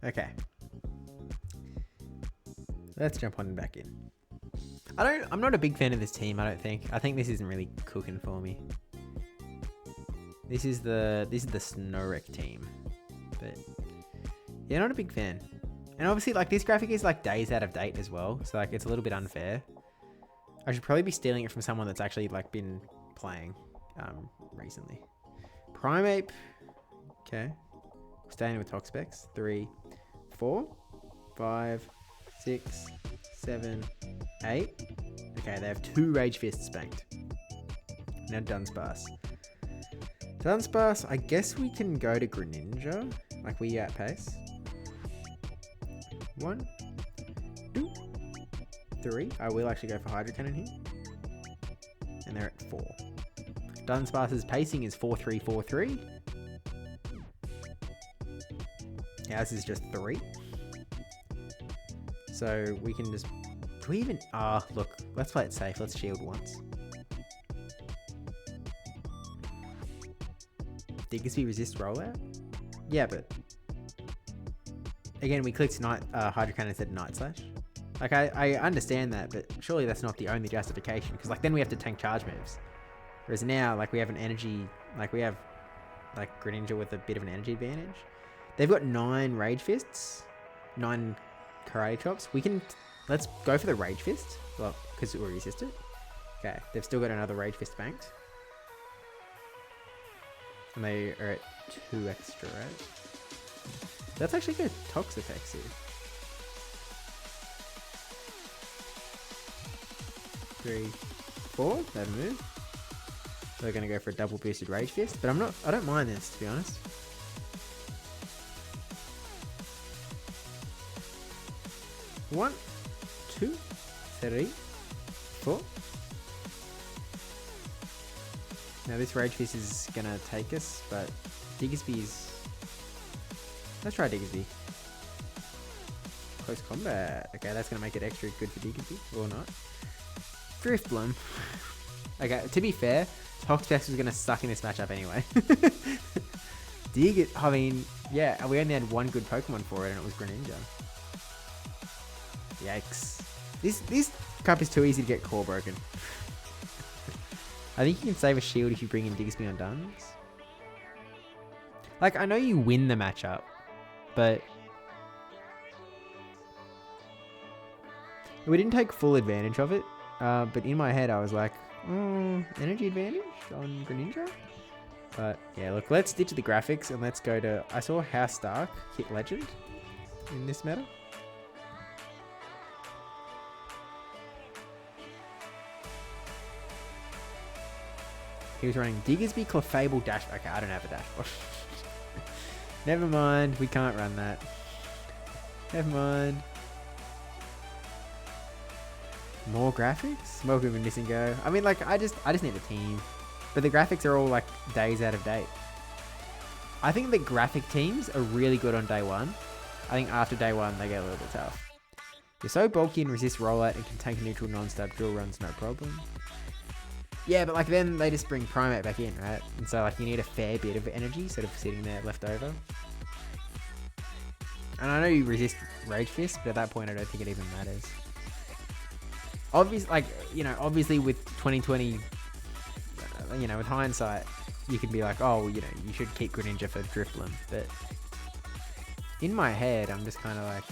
Okay. Let's jump on and back in. I'm not a big fan of this team, I don't think. I think this isn't really cooking for me. This is the Snorek team. But yeah, not a big fan. And obviously like this graphic is like days out of date as well. So like it's a little bit unfair. I should probably be stealing it from someone that's actually like been playing recently. Primeape. Okay. Staying with Toxpex. 3, 4, 5, 6, 7, 8. Okay, they have 2 Rage Fists banked. Now Dunsparce. Dunsparce, I guess we can go to Greninja. Like we outpace. 1, 2, 3. I will actually go for Hydro Cannon here. And they're at 4. Dunsparce's pacing is 4-3-4-3. Yeah, this is just 3. So we can just... Do we even... look. Let's play it safe. Let's shield once. Diggersby resist rollout? Yeah, but... Again, we clicked Hydro Cannon instead of Night Slash. Like, I understand that, but surely that's not the only justification. Because, like, then we have to tank charge moves. Whereas now, like, we have an energy... Like, we have, like, Greninja with a bit of an energy advantage. They've got 9 Rage Fists. 9 Karate Chops. We can... Let's go for the Rage Fist. Well, because we resisted. Okay, they've still got another Rage Fist banked. And they are at 2 extra, right? Let's actually go Tox effects here. 3, 4, that move. They're going to go for a double boosted Rage Fist, but I don't mind this, to be honest. One, 2, 3, 4. Now this Rage Fist is going to take us, but Diggersby's... Let's try Diggersby. Close combat. Okay, that's going to make it extra good for Diggersby, or not. Drifblim. Okay, to be fair, Toxpex was going to suck in this matchup anyway. I mean, yeah, we only had one good Pokemon for it, and it was Greninja. Yikes. This cup is too easy to get core broken. I think you can save a shield if you bring in Diggersby on Duns. Like, I know you win the matchup, but... We didn't take full advantage of it, but in my head I was like, energy advantage on Greninja? But yeah, look, let's ditch the graphics and let's go to... I saw House Stark hit Legend in this meta. He was running Diggersby, Clefable, Dash... Okay, I don't have a Dash. Never mind, we can't run that. Never mind. More graphics? Welcome to Missing Go. I mean, like, I just need a team. But the graphics are all, like, days out of date. I think the graphic teams are really good on day 1. I think after day 1, they get a little bit tough. You're so bulky and resist rollout and can tank neutral non-stab drill runs, no problem. Yeah, but like then they just bring Primeape back in, right? And so like you need a fair bit of energy instead of sitting there left over. And I know you resist Rage Fist, but at that point I don't think it even matters. Obviously, like, you know, obviously with 2020, you know, with hindsight, you could be like, oh, you know, you should keep Greninja for Drifblim. But in my head, I'm just kind of like...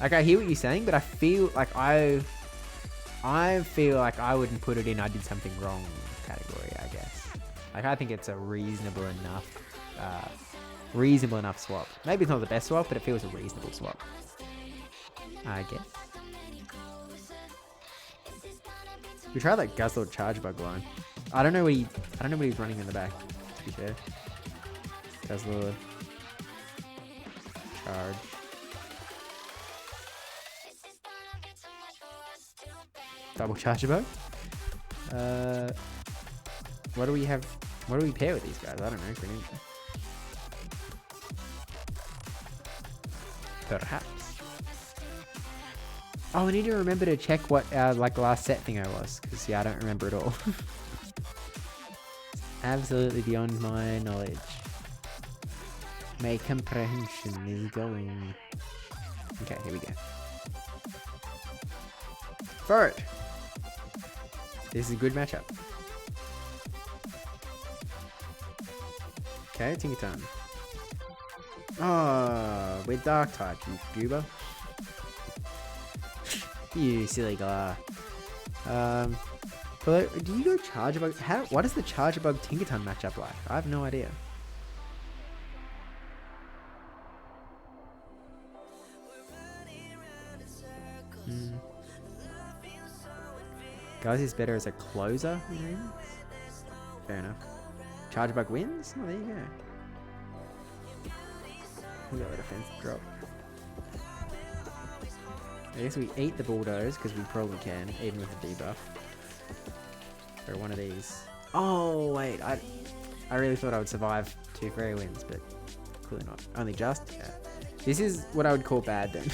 Like, I hear what you're saying, but I feel like I feel like I wouldn't put it in I did something wrong category, I guess. Like, I think it's a reasonable enough swap. Maybe it's not the best swap, but it feels a reasonable swap, I guess. We tried that Guzzlord Charge Bug line. I don't know what he's running in the back, to be fair. Guzzlord Charge. Double Charge Bug. What do we have? What do we pair with these guys? I don't know. Greninja. Perhaps. Oh, I need to remember to check what our like last set thing I was, because yeah, I don't remember it all. Absolutely beyond my knowledge. My comprehension is going. Okay, here we go. Furt. This is a good matchup. Okay, Tinkerton. Oh, we're dark type, you goober. You silly guy. But do you go charge bug? What is the charge bug Tinkerton matchup like? I have no idea. Guys is better as a closer. Fair enough. Charge bug wins? Oh, there you go. Look at the defensive drop. I guess we eat the bulldoze because we probably can, even with the debuff. For one of these. Oh wait, I really thought I would survive 2 fairy wins, but clearly not. Only just. Yeah. This is what I would call bad then.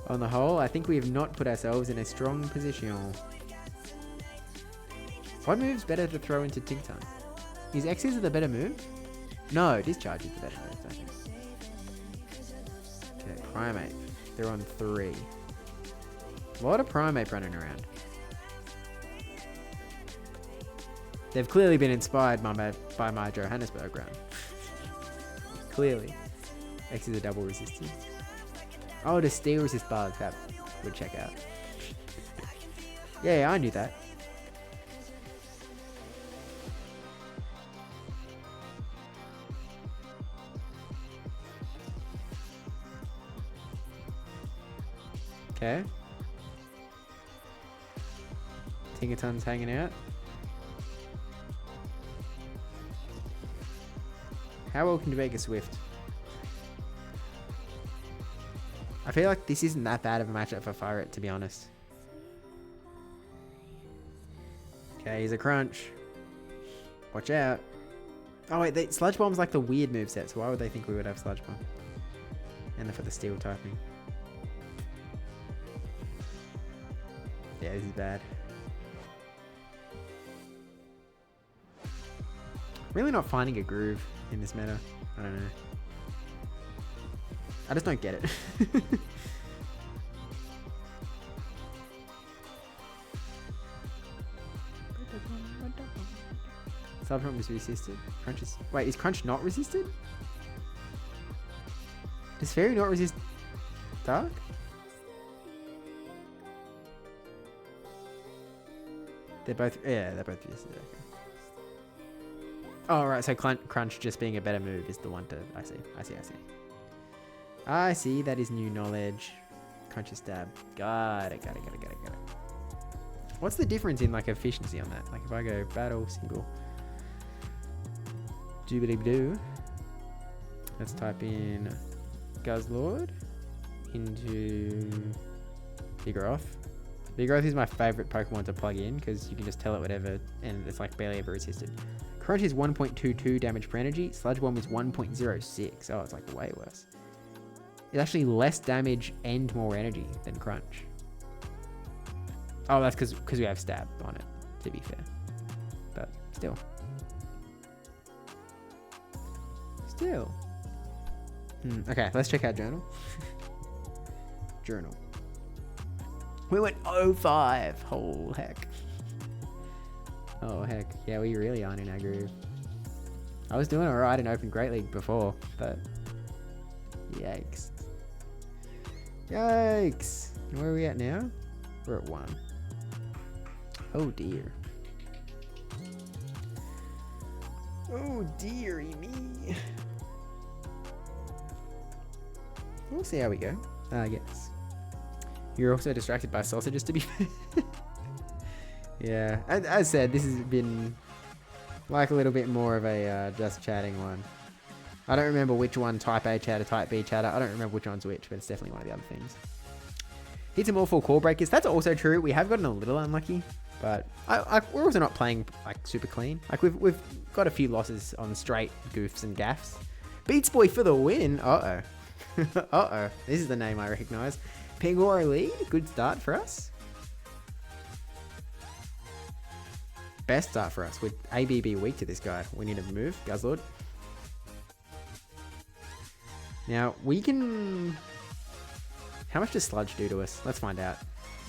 On the whole, I think we have not put ourselves in a strong position. What move's better to throw into Tinkerton? Is X's the better move? No, Discharge is the better move, I think. Okay, Primate. They're on 3. A lot of Primate running around. They've clearly been inspired by my Johannesburg run. Clearly. X is a double resistance. Oh, the steel resist bugs. That would check out. Yeah, I knew that. Okay. Tinkerton's hanging out. How well can you make a Swift? I feel like this isn't that bad of a matchup for Furret, to be honest. Okay, he's a crunch. Watch out. Oh wait, Sludge Bomb's like the weird moveset, so why would they think we would have Sludge Bomb? And then for the steel typing. Yeah, this is bad. Really not finding a groove in this meta. I don't know. I just don't get it. Subtrump is resisted. Crunch is... Wait, is Crunch not resisted? Does Fairy not resist Dark? They're both... Yeah, they're both resisted. Okay. Oh, right. So Crunch just being a better move is the one to... I see. I see. That is new knowledge. Crunch is stab. Got it. What's the difference in like efficiency on that? Like if I go battle, single. Doobity-doo. Let's type in Guzzlord into Vigoroth. Vigoroth is my favorite Pokemon to plug in because you can just tell it whatever and it's like barely ever resisted. Crunch is 1.22 damage per energy. Sludge Bomb is 1.06. Oh, it's like way worse. It's actually less damage and more energy than Crunch. Oh, that's because we have Stab on it, to be fair. But still. Okay, let's check out Journal. Journal. We went 0-5. Oh, heck. Oh, heck. Yeah, we really aren't in our groove. I was doing alright in Open Great League before, but... Yikes. Yikes! Where are we at now? We're at 1. Oh, dear. Oh, dearie me. We'll see how we go, I guess. You're also distracted by sausages, to be fair. Yeah, as I said, this has been like a little bit more of a just chatting one. I don't remember which one type A chatter, type B chatter. I don't remember which one's which, but it's definitely one of the other things. Hit some more full core breakers. That's also true. We have gotten a little unlucky, but we're also not playing like super clean. Like we've got a few losses on straight goofs and gaffs. Beats Boy for the win. Uh-oh. Uh-oh. This is the name I recognize. Pangoro lead. Good start for us. Best start for us with ABB weak to this guy. We need to move. Guzzlord. Now, we can... How much does Sludge do to us? Let's find out.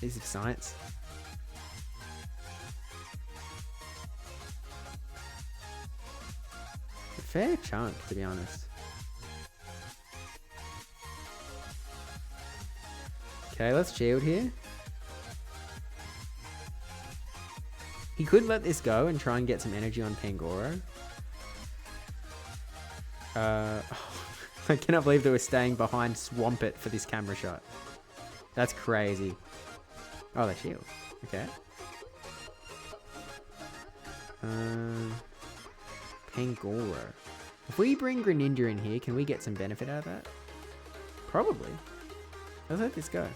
This is science. A fair chunk, to be honest. Okay, let's shield here. He could let this go and try and get some energy on Pangoro. I cannot believe that we're staying behind Swampert for this camera shot. That's crazy. Oh, they shield. Okay. Pangoro. If we bring Greninja in here, can we get some benefit out of that? Probably. Let's let this go.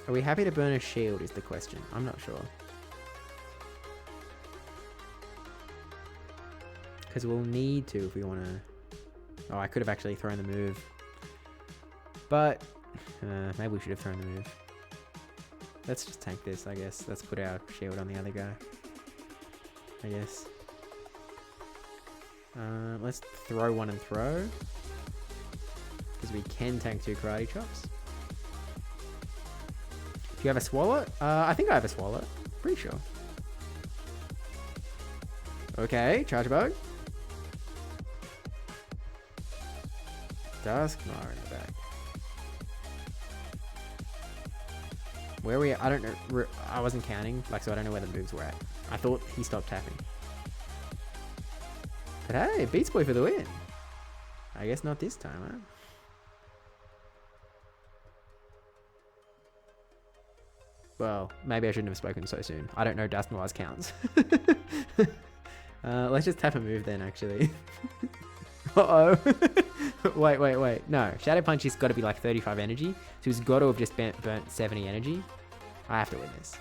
Are we happy to burn a shield is the question. I'm not sure. Because we'll need to if we want to... Oh, I could have actually thrown the move. But maybe we should have thrown the move. Let's just tank this, I guess. Let's put our shield on the other guy. I guess. Let's throw one and throw. Because we can tank 2 karate chops. Do you have a swallow? I think I have a swallow. Pretty sure. Okay, charge bug. Duskmar in the back. Where are we at? I don't know. I wasn't counting, like, so I don't know where the moves were at. I thought he stopped tapping. But hey, Beats Boy for the win. I guess not this time, huh? Well, maybe I shouldn't have spoken so soon. I don't know Dusknoir's counts. Let's just tap a move then, actually. Uh-oh. Wait. No, Shadow Punch has got to be like 35 energy. So he's got to have just burnt 70 energy. I have to win this.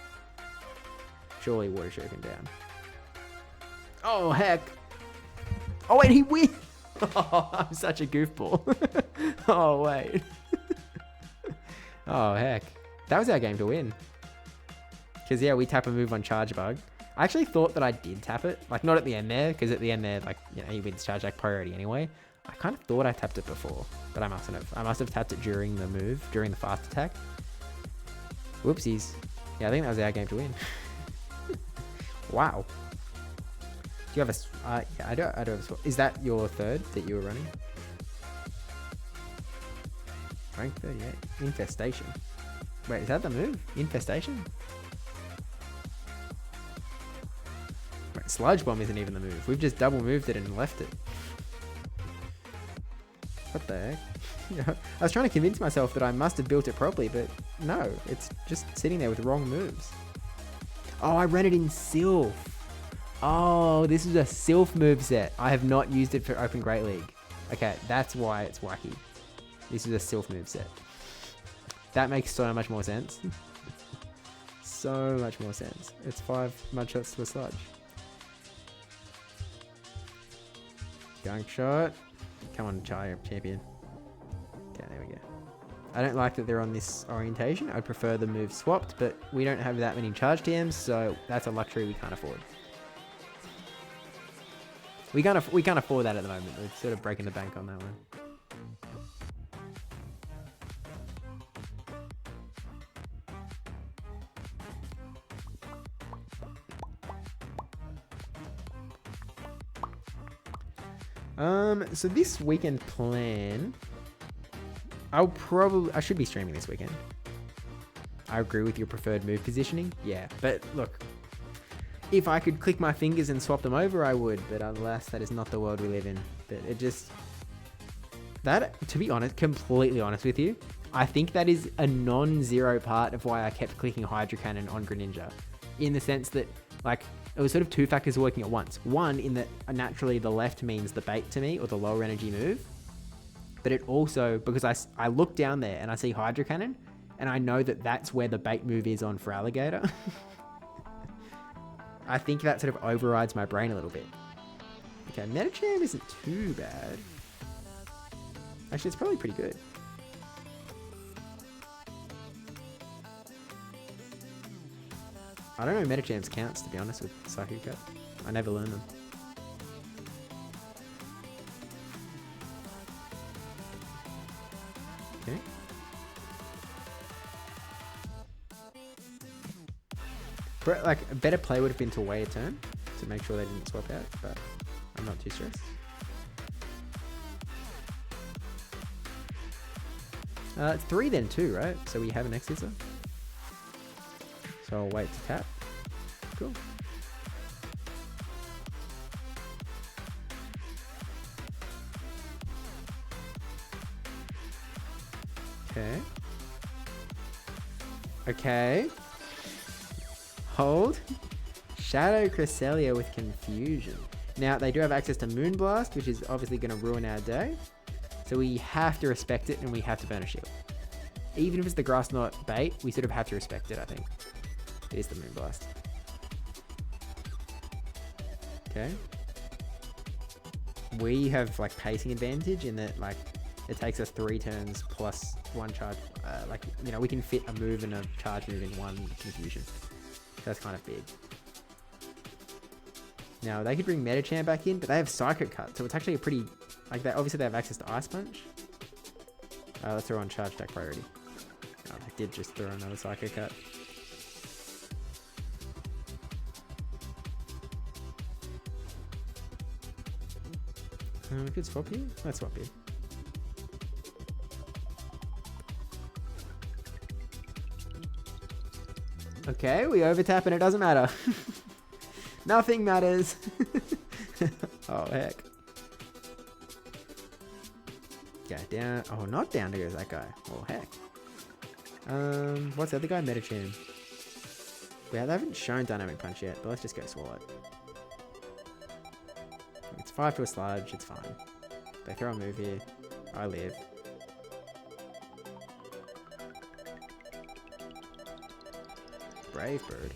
Surely Water Shuriken down. Oh, heck. Oh, wait, he wins. Oh, I'm such a goofball. Oh, wait. Oh, heck. That was our game to win. Because, yeah, we tap a move on Charge Bug. I actually thought that I did tap it. Like, not at the end there, because at the end there, like, you know, he wins Charge Attack priority anyway. I kind of thought I tapped it before, but I mustn't have. I must have tapped it during the move, during the fast attack. Whoopsies. Yeah, I think that was our game to win. Wow. Do you have a... yeah, I don't have a... Is that your third that you were running? Rank 38. Infestation. Wait, is that the move? Infestation? Wait, Sludge Bomb isn't even the move. We've just double moved it and left it. What the heck? I was trying to convince myself that I must have built it properly, but no, it's just sitting there with wrong moves. Oh, I ran it in Sylph. Oh, this is a Sylph moveset. I have not used it for Open Great League. Okay, that's why it's wacky. This is a Sylph moveset. That makes so much more sense. So much more sense. It's 5 Mudshots to a Sludge. Gunk Shot. Come on, champion. Okay, there we go. I don't like that they're on this orientation. I'd prefer the move swapped, but we don't have that many charge TMs, so that's a luxury we can't afford. We can't afford that at the moment. We're sort of breaking the bank on that one. So this weekend plan, I should be streaming this weekend. I agree with your preferred move positioning. Yeah, but look, if I could click my fingers and swap them over, I would, but alas, that is not the world we live in. But it just, to be honest, completely honest with you, I think that is a non-zero part of why I kept clicking Hydro Cannon on Greninja, in the sense that, like, it was sort of 2 factors working at once. One, in that naturally the left means the bait to me, or the lower energy move. But it also, because I look down there and I see Hydro Cannon, and I know that that's where the bait move is on for Alligator. I think that sort of overrides my brain a little bit. Okay, Metacham isn't too bad. Actually, it's probably pretty good. I don't know Metacham's counts, to be honest, with Psychic Cut. I never learned them. Like, a better play would have been to wait a turn to make sure they didn't swap out, but I'm not too stressed. It's 3 then 2, right? So we have an X-Scissor. So I'll wait to tap. Cool. Okay. Okay. Hold. Shadow Cresselia with Confusion. Now, they do have access to Moonblast, which is obviously going to ruin our day. So we have to respect it, and we have to burn a shield. Even if it's the Grass Knot bait, we sort of have to respect it, I think. It is the Moonblast. Okay. We have, like, pacing advantage in that, like, it takes us 3 turns plus 1 charge. Like, you know, we can fit a move and a charge move in 1 Confusion. That's kind of big. Now, they could bring Metachamp back in, but they have Psychic Cut, so it's actually a pretty... Like, obviously they have access to Ice Punch. Let's throw on Charge Deck Priority. Oh, I did just throw another Psychic Cut. We could swap here? Let's swap here. Okay, we overtap and it doesn't matter. Nothing matters. Oh, heck. Okay, down. Oh, not down to goes that guy. Oh, heck. What's the other guy? Metachamp. Yeah, they haven't shown Dynamic Punch yet, but let's just go Swallow. It's 5 to a Sludge, it's fine. They throw a move here. I live. Brave Bird.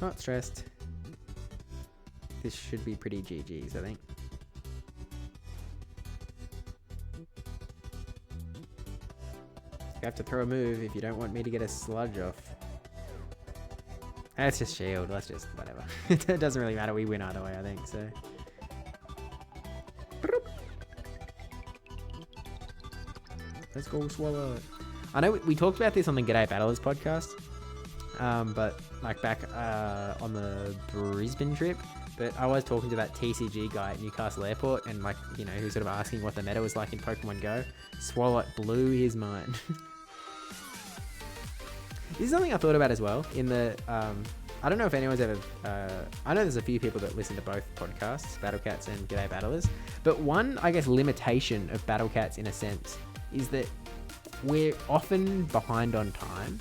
Not stressed. This should be pretty GG's, I think. You have to throw a move if you don't want me to get a Sludge off. That's just shield. Let's just whatever. It doesn't really matter. We win either way, I think. So. Let's go Swallow. I know we talked about this on the G'day Battlers podcast, but like back on the Brisbane trip. But I was talking to that TCG guy at Newcastle Airport, and like, you know, he was sort of asking what the meta was like in Pokemon Go. Swallow blew his mind. This is something I thought about as well. In the, I don't know if anyone's ever. I know there's a few people that listen to both podcasts, Battle Cats and G'day Battlers. But one, I guess, limitation of Battle Cats in a sense is that we're often behind on time.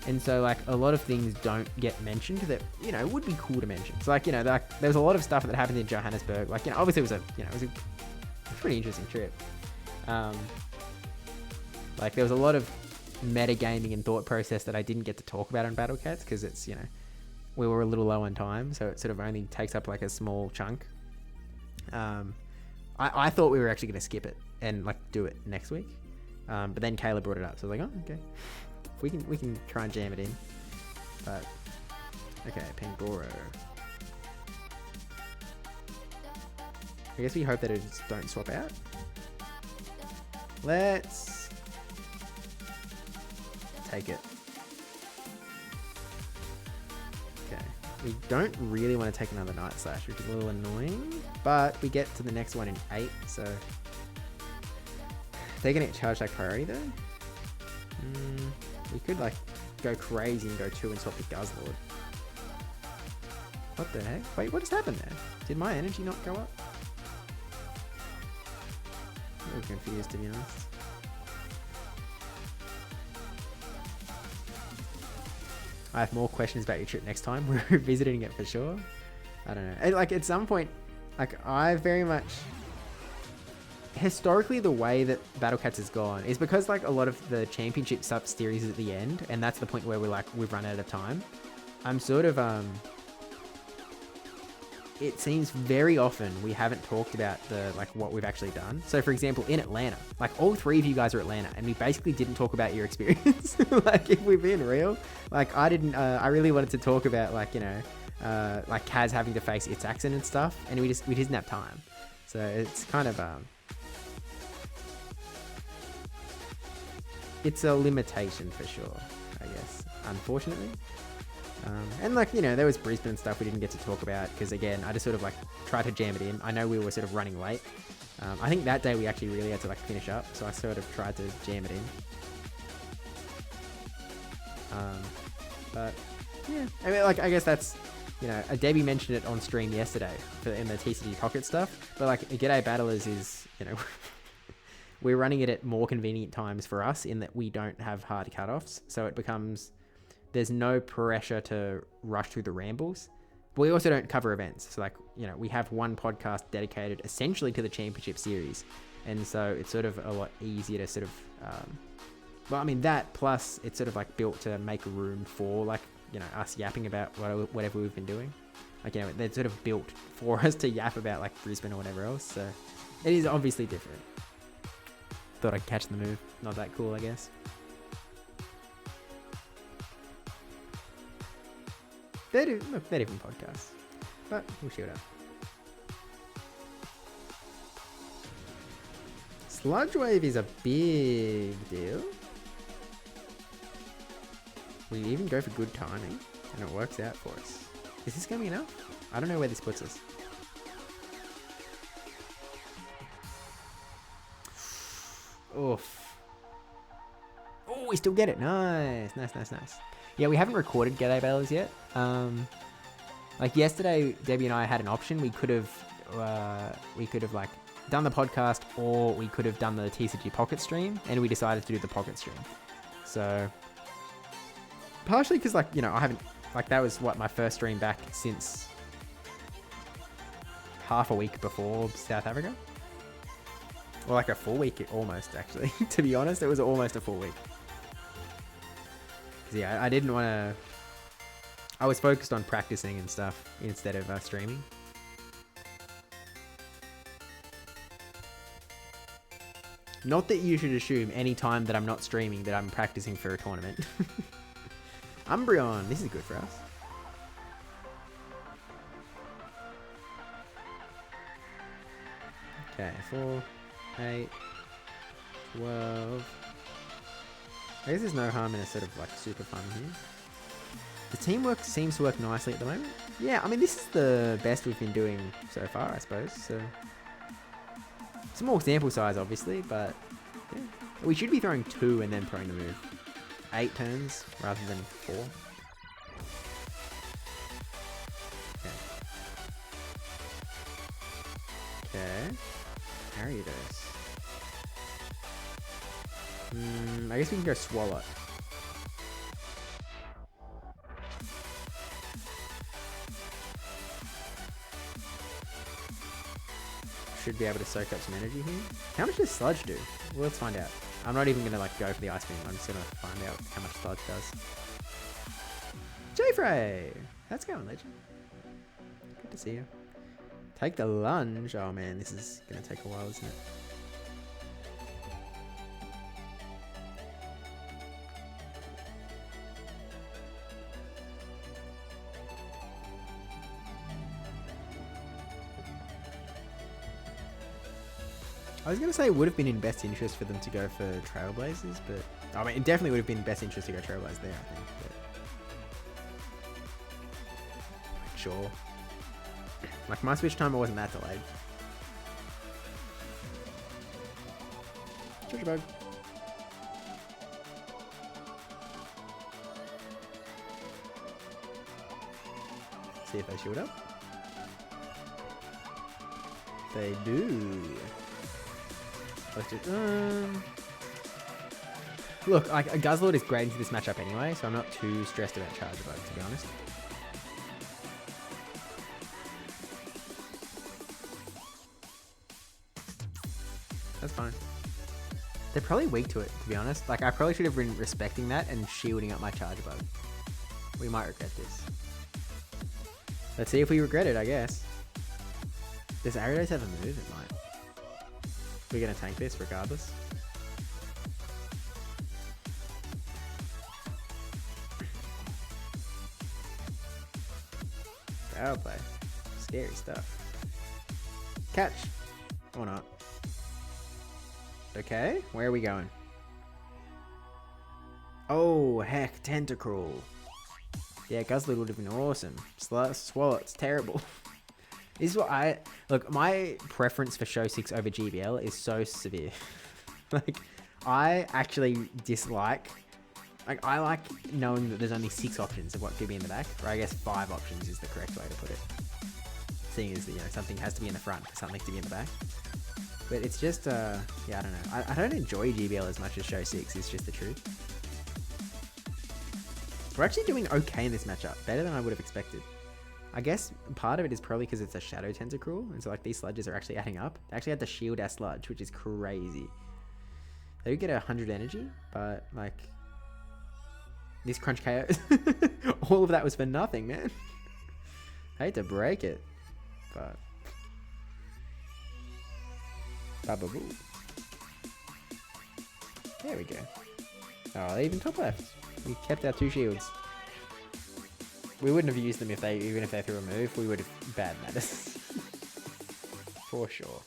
And so, like, a lot of things don't get mentioned that, you know, would be cool to mention. So, like, you know, like, there's a lot of stuff that happened in Johannesburg. Like, you know, obviously it was a pretty interesting trip. Like, there was a lot of metagaming and thought process that I didn't get to talk about on Battle Cats because it's, you know, we were a little low on time. So it sort of only takes up, like, a small chunk. I thought we were actually going to skip it and, like, do it next week. But then Kayla brought it up. So I was like, oh, okay. We can try and jam it in, but okay, Pangoro. I guess we hope that it just don't swap out. Let's take it. Okay, we don't really want to take another Night Slash, which is a little annoying, but we get to the next one in 8, so they're gonna get charged like priority though. We could, like, go crazy and go 2 and swap the Guzzlord. What the heck? Wait, what just happened there? Did my energy not go up? I'm a little confused, to be honest. I have more questions about your trip next time. We're revisiting it for sure. I don't know. And, like, at some point, like, I very much... Historically, the way that Battle Cats has gone is because, like, a lot of the championship sub series is at the end, and that's the point where we're like, we've run out of time. I'm sort of, it seems very often we haven't talked about the, like, what we've actually done. So, for example, in Atlanta, like, all 3 of you guys are Atlanta, and we basically didn't talk about your experience. Like, if we're being real, like, I I really wanted to talk about, like, you know, like Kaz having to face its accent and stuff, and we didn't have time. So it's kind of, it's a limitation for sure, I guess, unfortunately. And like, you know, there was Brisbane and stuff we didn't get to talk about because, again, I just sort of like tried to jam it in. I know we were sort of running late. I think that day we actually really had to like finish up, so I sort of tried to jam it in. But yeah, I mean, like, I guess that's, you know, Debbie mentioned it on stream yesterday in the TCG Pocket stuff, but like G'day Battlers is, you know, we're running it at more convenient times for us in that we don't have hard cutoffs, so it becomes, there's no pressure to rush through the rambles. But we also don't cover events, so like, you know, we have one podcast dedicated essentially to the championship series, and so it's sort of a lot easier to sort of well, I mean, that plus it's sort of like built to make room for, like, you know, us yapping about whatever we've been doing. Like, you know, they're sort of built for us to yap about like Brisbane or whatever else. So it is obviously different. Thought I'd catch the move. Not that cool, I guess. They're different podcasts, but we'll shoot up. Sludge Wave is a big deal. We even go for good timing, and it works out for us. Is this going to be enough? I don't know where this puts us. Oof. Oh, we still get it. Nice. Yeah, we haven't recorded G'day Battlers yet. Like yesterday, Debbie and I had an option. We could have like done the podcast, or we could have done the TCG Pocket stream, and we decided to do the Pocket stream. So partially because, like, you know, I haven't, like, that was what my first stream back since half a week before South Africa, or like a full week almost, actually. To be honest, it was almost a full week. Yeah, I didn't want to. I was focused on practicing and stuff instead of streaming. Not that you should assume any time that I'm not streaming that I'm practicing for a tournament. Umbreon, this is good for us. Okay, 4, 8, 12. I guess there's no harm in a sort of like super fun here. The teamwork seems to work nicely at the moment. Yeah, I mean, this is the best we've been doing so far, I suppose. So small sample size, obviously, but yeah. We should be throwing 2 and then throwing the move. 8 turns rather than 4. Okay. Ariados. I guess we can go Swallow. Should be able to soak up some energy here. How much does Sludge do? Well, let's find out. I'm not even going to like go for the Ice Beam. I'm just going to find out how much Sludge does. J-Frey! How's it going, Legend? Good to see you. Take the lunge. Oh man, this is going to take a while, isn't it? I was going to say it would have been in best interest for them to go for Trailblazers, but I mean, it definitely would have been best interest to go Trailblazers there, I think. But sure. Like, my switch timer wasn't that delayed. Treasure bug. See if they shield up. They do. Let's just, look, like, a Guzzlord is great into this matchup anyway, so I'm not too stressed about Charger Bug, to be honest. That's fine. They're probably weak to it, to be honest. Like, I probably should have been respecting that and shielding up my Charger Bug. We might regret this. Let's see if we regret it, I guess. Does Ariados have a move? It might. We're going to tank this regardless. Power play. Scary stuff. Catch. Or not. Okay, where are we going? Oh, heck, Tentacruel. Yeah, Guzzlord would have been awesome. Swalot's terrible. This is what look, my preference for Show 6 over GBL is so severe. Like, I actually dislike, like, I like knowing that there's only 6 options of what could be in the back, or I guess 5 options is the correct way to put it. Seeing as, something has to be in the front for something to be in the back. But it's just, yeah, I don't know. I don't enjoy GBL as much as Show 6, is just the truth. We're actually doing okay in this matchup, better than I would have expected. I guess part of it is probably because it's a Shadow Tentacruel, and so like these sludges are actually adding up. They actually had to shield our sludge, which is crazy. They do get 100 energy, but like this Crunch KO, all of that was for nothing, man. I hate to break it, but Bababoo. There we go. Oh, they even top left. We kept our 2 shields. We wouldn't have used them even if they threw a move. We would have bad matters. For sure.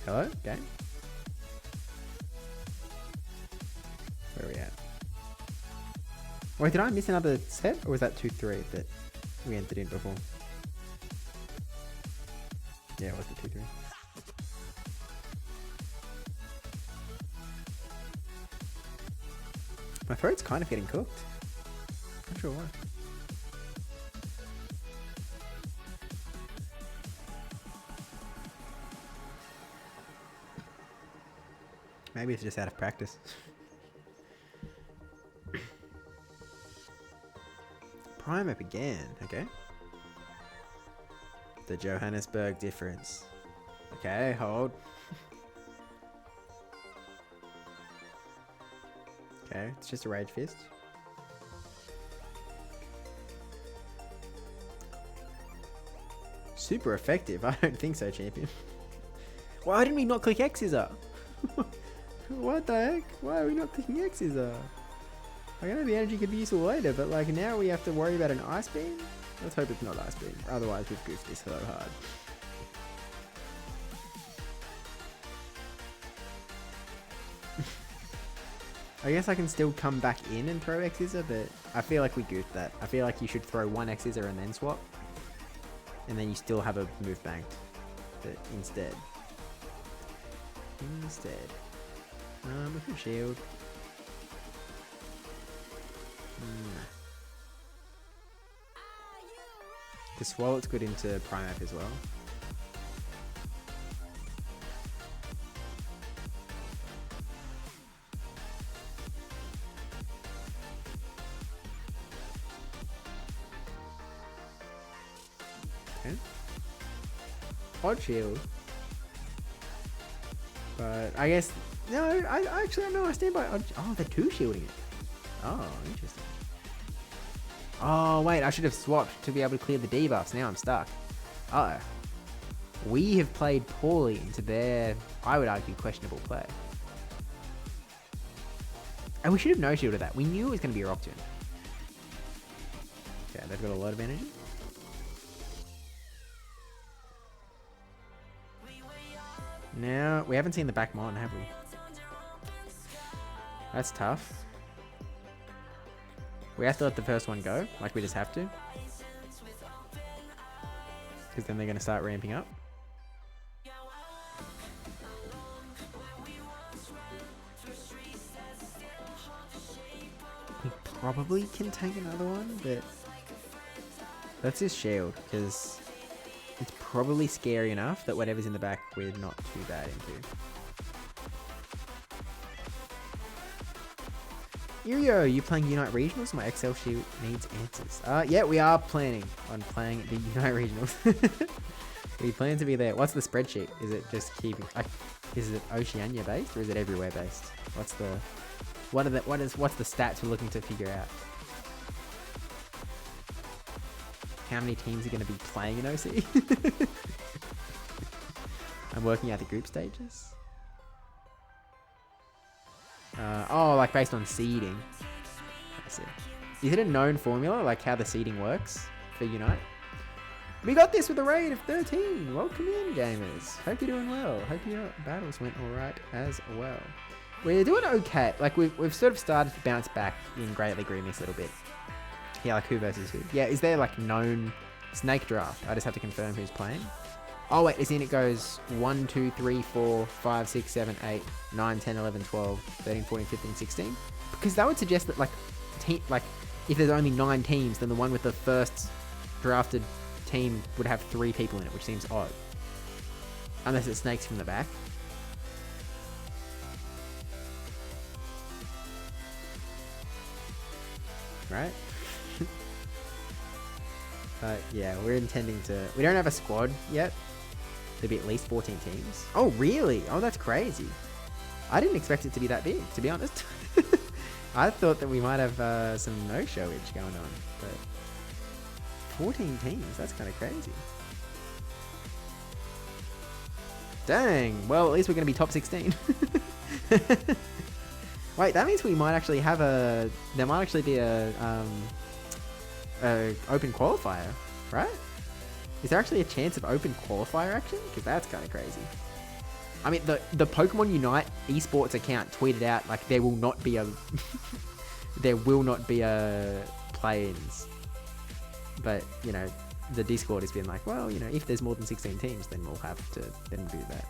Hello? Game? Where are we at? Wait, did I miss another set? Or was that 2-3 that we entered in before? Yeah, it was the 2-3. My throat's kind of getting cooked. Not sure why. Maybe it's just out of practice. Prime up again, okay. The Johannesburg difference. Okay, hold. Okay, it's just a Rage Fist. Super effective. I don't think so, champion. Why didn't we not click X scissor? What the heck? Why are we not clicking X scissor? I know the energy could be useful later, but like now we have to worry about an Ice Beam? Let's hope it's not Ice Beam. Otherwise we've goofed this so hard. I guess I can still come back in and throw X scissor, but I feel like we goofed that. I feel like you should throw 1 X scissor and then swap. And then you still have a move banked. But instead. We can shield. The Swalot's good into Prime App as well. Okay. Odd shield. But I guess no, I actually don't know. I stand by. Oh, they're 2 shielding it. Oh, interesting. Oh wait, I should have swapped to be able to clear the debuffs. Now I'm stuck. Uh oh. We have played poorly into their, I would argue, questionable play. And we should have no shielded that. We knew it was going to be a Rock Tomb. Okay, they've got a lot of energy. Now, we haven't seen the back Mon, have we? That's tough. We have to let the first one go, like we just have to. Because then they're going to start ramping up. We probably can take another one, but let's just shield, because it's probably scary enough that whatever's in the back we're not too bad into. Irio, you playing Unite Regionals? My Excel sheet needs answers. Yeah, we are planning on playing the Unite Regionals. We plan to be there. What's the spreadsheet? Is it just keeping? Is it Oceania based or is it everywhere based? What's the stats we're looking to figure out? How many teams are going to be playing in OC? I'm working out the group stages. Oh, like based on seeding. I see. Is it a known formula, like how the seeding works for Unite? We got this with a raid of 13. Welcome in, gamers. Hope you're doing well. Hope your battles went alright as well. We're doing okay. Like, we've sort of started to bounce back in Great League Remix a little bit. Yeah, like who versus who? Yeah, is there like known snake draft? I just have to confirm who's playing. Oh, wait, as in it goes 1, 2, 3, 4, 5, 6, 7, 8, 9, 10, 11, 12, 13, 14, 15, 16. Because that would suggest that, like, if there's only 9 teams, then the one with the first drafted team would have 3 people in it, which seems odd. Unless it snakes from the back. Right? But yeah, we're intending to... We don't have a squad yet. There'll be at least 14 teams. Oh, really? Oh, that's crazy. I didn't expect it to be that big, to be honest. I thought that we might have some no-showage going on. But 14 teams, that's kind of crazy. Dang. Well, at least we're going to be top 16. Wait, that means we might actually have a... There might actually be a open qualifier, right? Is there actually a chance of open qualifier action? Because that's kind of crazy. I mean, the Pokemon Unite esports account tweeted out, like, there will not be a... there will not be a play-ins. But, you know, the Discord has been like, well, you know, if there's more than 16 teams, then we'll have to then do that.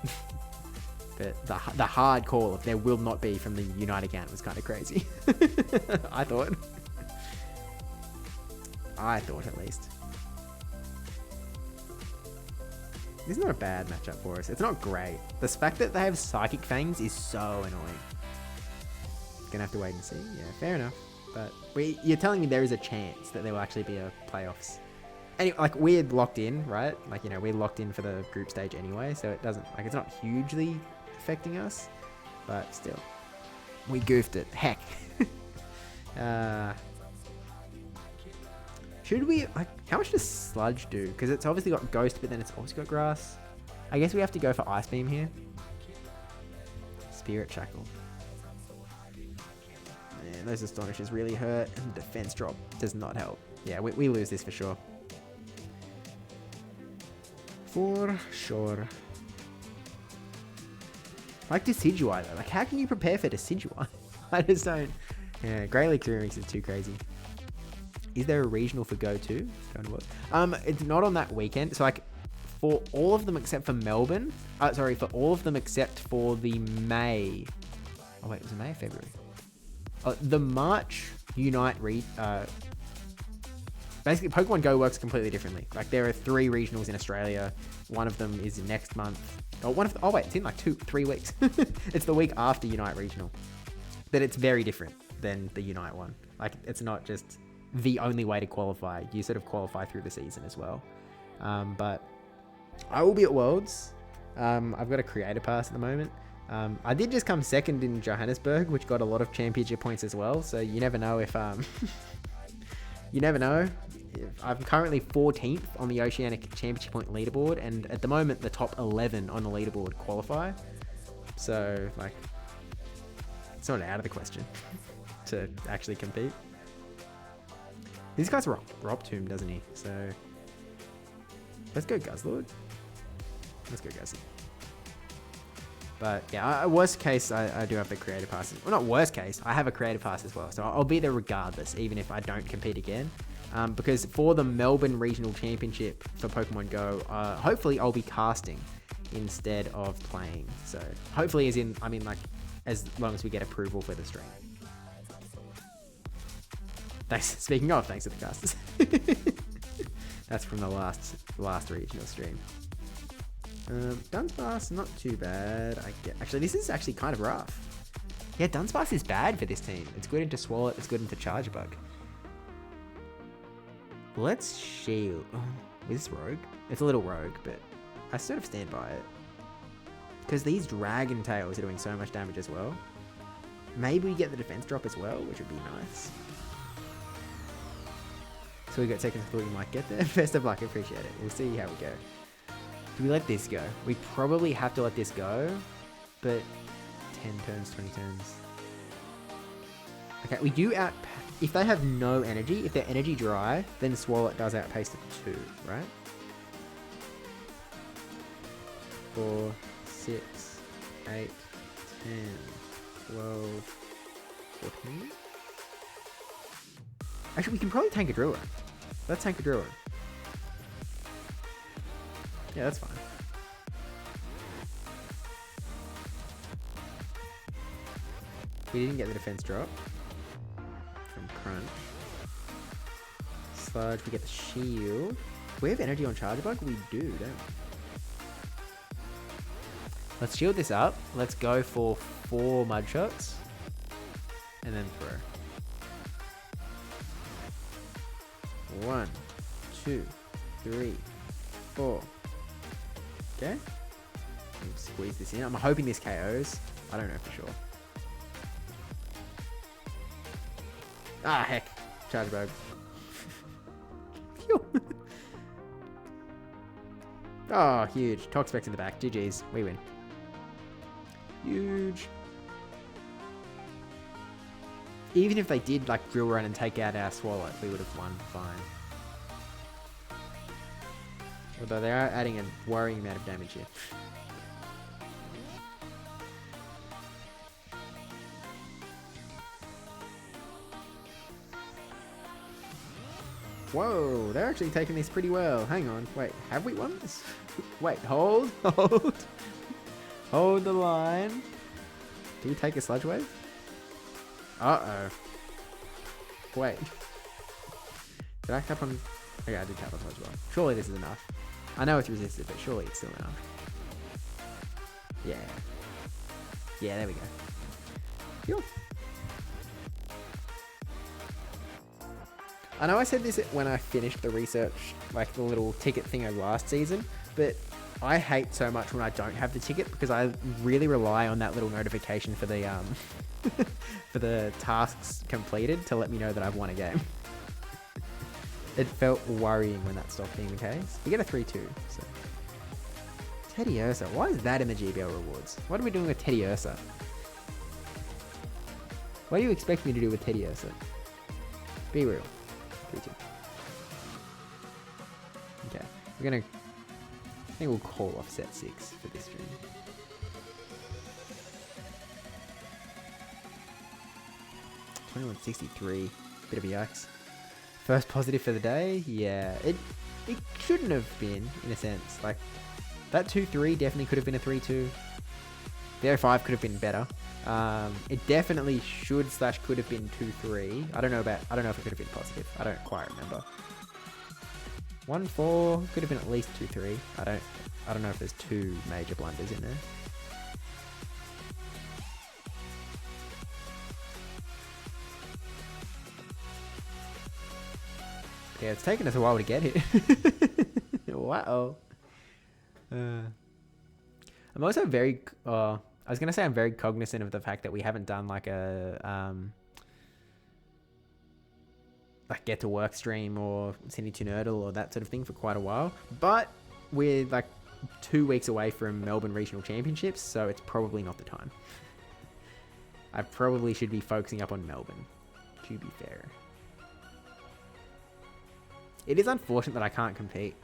But the hard call of there will not be from the Unite account was kind of crazy. I thought. At least. This is not a bad matchup for us. It's not great. The fact that they have Psychic Fangs is so annoying. Gonna have to wait and see. Yeah, fair enough. But you're telling me there is a chance that there will actually be a playoffs. Anyway, like, we're locked in, right? Like, you know, we're locked in for the group stage anyway, so it doesn't, like, it's not hugely affecting us, but still. We goofed it. Heck. Should we, like, how much does Sludge do? Because it's obviously got Ghost, but then it's also got Grass. I guess we have to go for Ice Beam here. Spirit Shackle. Man, those Astonishes really hurt, and Defense Drop does not help. Yeah, we lose this for sure. For sure. Like Decidueye though. Like, how can you prepare for Decidueye? I just don't. Yeah, Great League Remix is too crazy. Is there a regional for Go to? It's not on that weekend. So, like, for all of them except for Melbourne. Sorry, for all of them except for the May. Oh wait, was it May or February? The March Unite basically, Pokemon Go works completely differently. Like, there are 3 regionals in Australia. One of them is next month. Oh wait, it's in like 3 weeks. It's the week after Unite Regional. But it's very different than the Unite one. Like, it's not just the only way to qualify. You sort of qualify through the season as well. But I will be at Worlds. I've got a creator pass at the moment. I did just come second in Johannesburg, which got a lot of championship points as well. So you never know if... you never know. I'm currently 14th on the Oceanic Championship Point leaderboard, and at the moment, the top 11 on the leaderboard qualify. So, like, it's not out of the question to actually compete. This guy's Rob Tomb, doesn't he? So, let's go Guzzlord. Let's go Guzzlord. But yeah, worst case, I do have the creator pass. Well, not worst case, I have a creator pass as well. So I'll be there regardless, even if I don't compete again. Because for the Melbourne Regional Championship for Pokemon Go, hopefully I'll be casting instead of playing. So hopefully as long as we get approval for the stream. Thanks. Speaking of, thanks to the casters. That's from the last regional stream. Dunsparce, not too bad. Actually, this is actually kind of rough. Yeah, Dunsparce is bad for this team. It's good into Swallow, it's good into Charge Bug. Let's shield. Oh, is this Rogue? It's a little Rogue, but I sort of stand by it. Because these Dragon Tails are doing so much damage as well. Maybe we get the defense drop as well, which would be nice. So we got seconds, thought you might get there. Best of luck, appreciate it. We'll see how we go. Do we let this go? We probably have to let this go, but 10 turns, 20 turns. Okay, we do if they have no energy, if they're energy dry, then Swallow does outpace the 2, right? 4, 6, 8, 10, 12, 14. Actually, we can probably tank a Driller. Let's tank a Driller. Yeah, that's fine. We didn't get the defense drop from Crunch. Sludge, we get the shield. We have energy on Charge Bug? We do, don't we? Let's shield this up. Let's go for 4 mud shots. And then throw. 1, 2, 3, 4. Okay. Squeeze this in. I'm hoping this KOs. I don't know for sure. Ah, heck. Charge Bug. Oh, huge. Toxpex in the back. GG's. We win. Huge. Even if they did like drill run and take out our Swallow, we would have won fine. Although they are adding a worrying amount of damage here. Whoa, they're actually taking this pretty well. Hang on, wait, have we won this? Wait, hold. Hold the line. Do we take a Sludge Wave? Uh-oh. Wait. Did I tap on... Okay, I did tap on Sludge Wave. Surely this is enough. I know it's resisted, but surely it's still enough. Yeah. Yeah, there we go. Cool. I know I said this when I finished the research, like the little ticket thing of last season, but I hate so much when I don't have the ticket because I really rely on that little notification for the for the tasks completed to let me know that I've won a game. It felt worrying when that stopped being the case. We get a 3-2. So. Teddy Ursa. Why is that in the GBL rewards? What are we doing with Teddy Ursa? What do you expect me to do with Teddy Ursa? Be real. 3-2. Okay. We're gonna... I think we'll call off set 6 for this stream. $21.63. Bit of a yikes. First positive for the day? Yeah. It shouldn't have been, in a sense. Like, that 2-3 definitely could have been a 3-2. The 05 could have been better. It definitely should / could have been 2-3. I don't know if it could have been positive. I don't quite remember. 1-4 could have been at least 2-3. I don't know if there's 2 major blunders in there. Yeah, it's taken us a while to get here. Wow. I'm also very... I was going to say I'm very cognizant of the fact that we haven't done like a... like get to work stream or Cindy to Nerdle or that sort of thing for quite a while. But we're like 2 weeks away from Melbourne Regional Championships, so it's probably not the time. I probably should be focusing up on Melbourne, to be fair. It is unfortunate that I can't compete.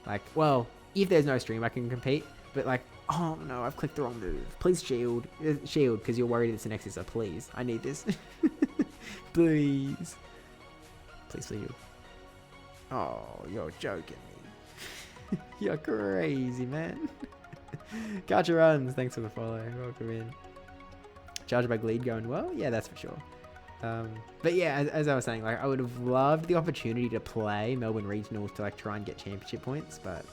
Like, well, if there's no stream, I can compete. But like, oh no, I've clicked the wrong move. Please shield. Shield, because you're worried it's an Exeter. Please, I need this. Please. Please shield. Oh, you're joking me. You're crazy, man. Gotcha runs. Thanks for the follow. Welcome in. Charge Bug lead going well? Yeah, that's for sure. But yeah, as I was saying, like I would have loved the opportunity to play Melbourne Regionals to like try and get championship points, but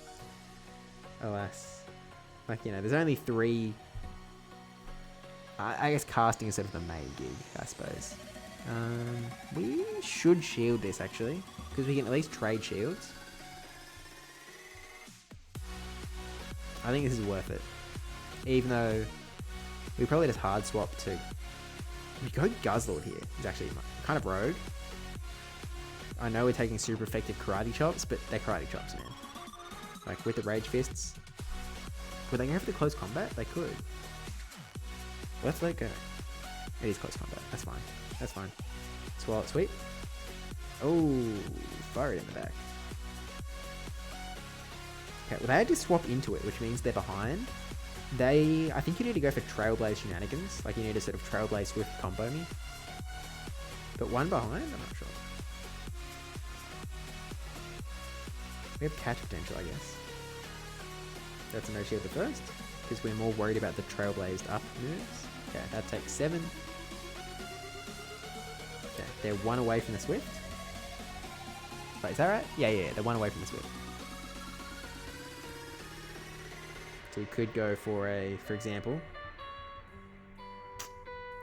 alas, like, you know, there's only 3. I guess casting is sort of the main gig, I suppose. We should shield this actually, because we can at least trade shields. I think this is worth it, even though we probably just hard swap to. We go Guzzlord here. He's actually kind of rogue. I know we're taking super effective karate chops, but they're karate chops, man. Like with the rage fists. Would they go for the close combat? They could. Let's let it go. It is close combat. That's fine. That's fine. Swallow it, sweet. Oh, fire in the back. Okay, well they had to swap into it, which means they're behind. I think you need to go for Trailblaze shenanigans. Like you need to sort of Trailblaze Swift combo me. But one behind? I'm not sure. We have catch potential, I guess. That's a no shield the first, because we're more worried about the Trailblazed up moves. Okay, that takes 7. Okay, they're 1 away from the Swift. Wait, is that right? Yeah, they're 1 away from the Swift. So we could go for for example...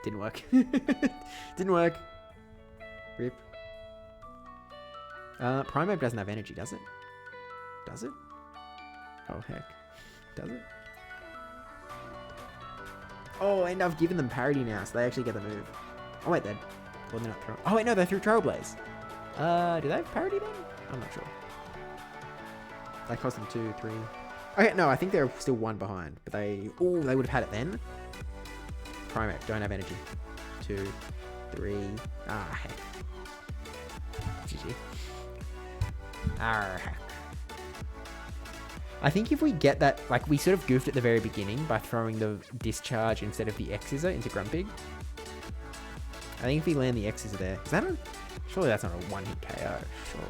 Didn't work. Didn't work. Rip. Primo doesn't have energy, does it? Does it? Oh, heck. Does it? Oh, and I've given them parity now, so they actually get the move. Oh, wait, they're not throwing... Oh, wait, no, they're through Trailblaze. Do they have parity then? I'm not sure. That cost them 2, 3... Okay, no, I think they're still 1 behind, but they... Oh, they would have had it then. Primo, don't have energy. 2, 3... Ah, heck. GG. Ah, heck. I think if we get that, like we sort of goofed at the very beginning by throwing the discharge instead of the X-Scissor into Grumpig. I think if we land the X-Scissor there, is that surely that's not a 1-hit KO, surely.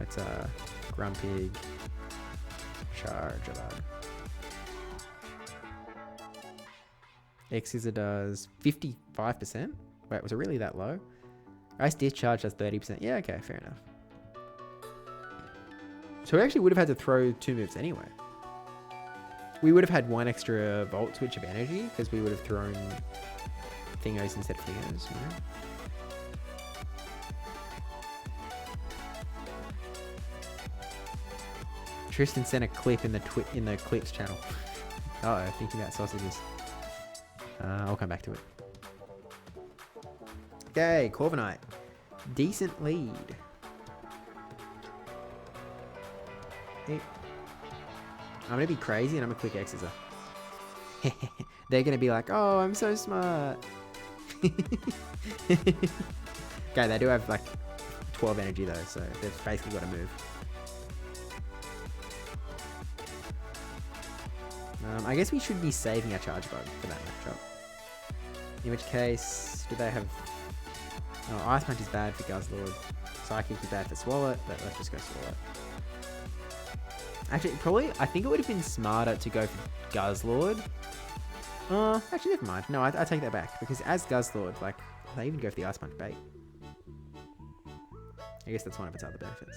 That's a Grumpig charge about. X-Scissor does 55%. Wait, was it really that low? Ice discharge does 30%. Yeah, okay, fair enough. So we actually would have had to throw 2 moves anyway. We would have had 1 extra Volt Switch of energy because we would have thrown Thingos instead of Thingos, you know? Tristan sent a clip in the clips channel. Uh-oh, thinking about sausages. I'll come back to it. Okay, Corviknight. Decent lead. Hey. I'm going to be crazy and I'm going to click X-Scissor. They're going to be like, oh, I'm so smart. Okay, they do have like 12 energy though, so they've basically got to move. I guess we should be saving our Charge Bug for that matchup. In which case, do they have... Oh, Ice Punch is bad for Guzzlord. Psychic is bad for Swallow, but let's just go Swallow. Actually, probably, I think it would have been smarter to go for Guzzlord. Actually, never mind. No, I take that back. Because as Guzzlord, like, they even go for the Ice Punch bait. I guess that's one of its other benefits.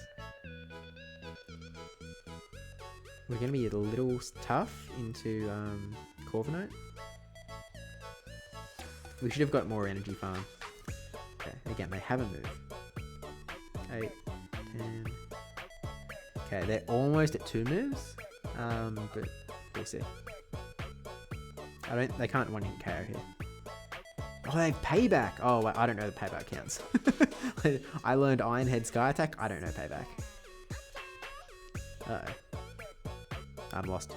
We're going to be a little tough into Corviknight. We should have got more energy farm. Okay, again, they have a move. 8, 10... Okay, they're almost at 2 moves, but we'll see. They can't 1-hit KO here. Oh, they have payback. Oh, wait, I don't know the payback counts. I learned Iron Head Sky Attack. I don't know payback. Uh-oh. I'm lost.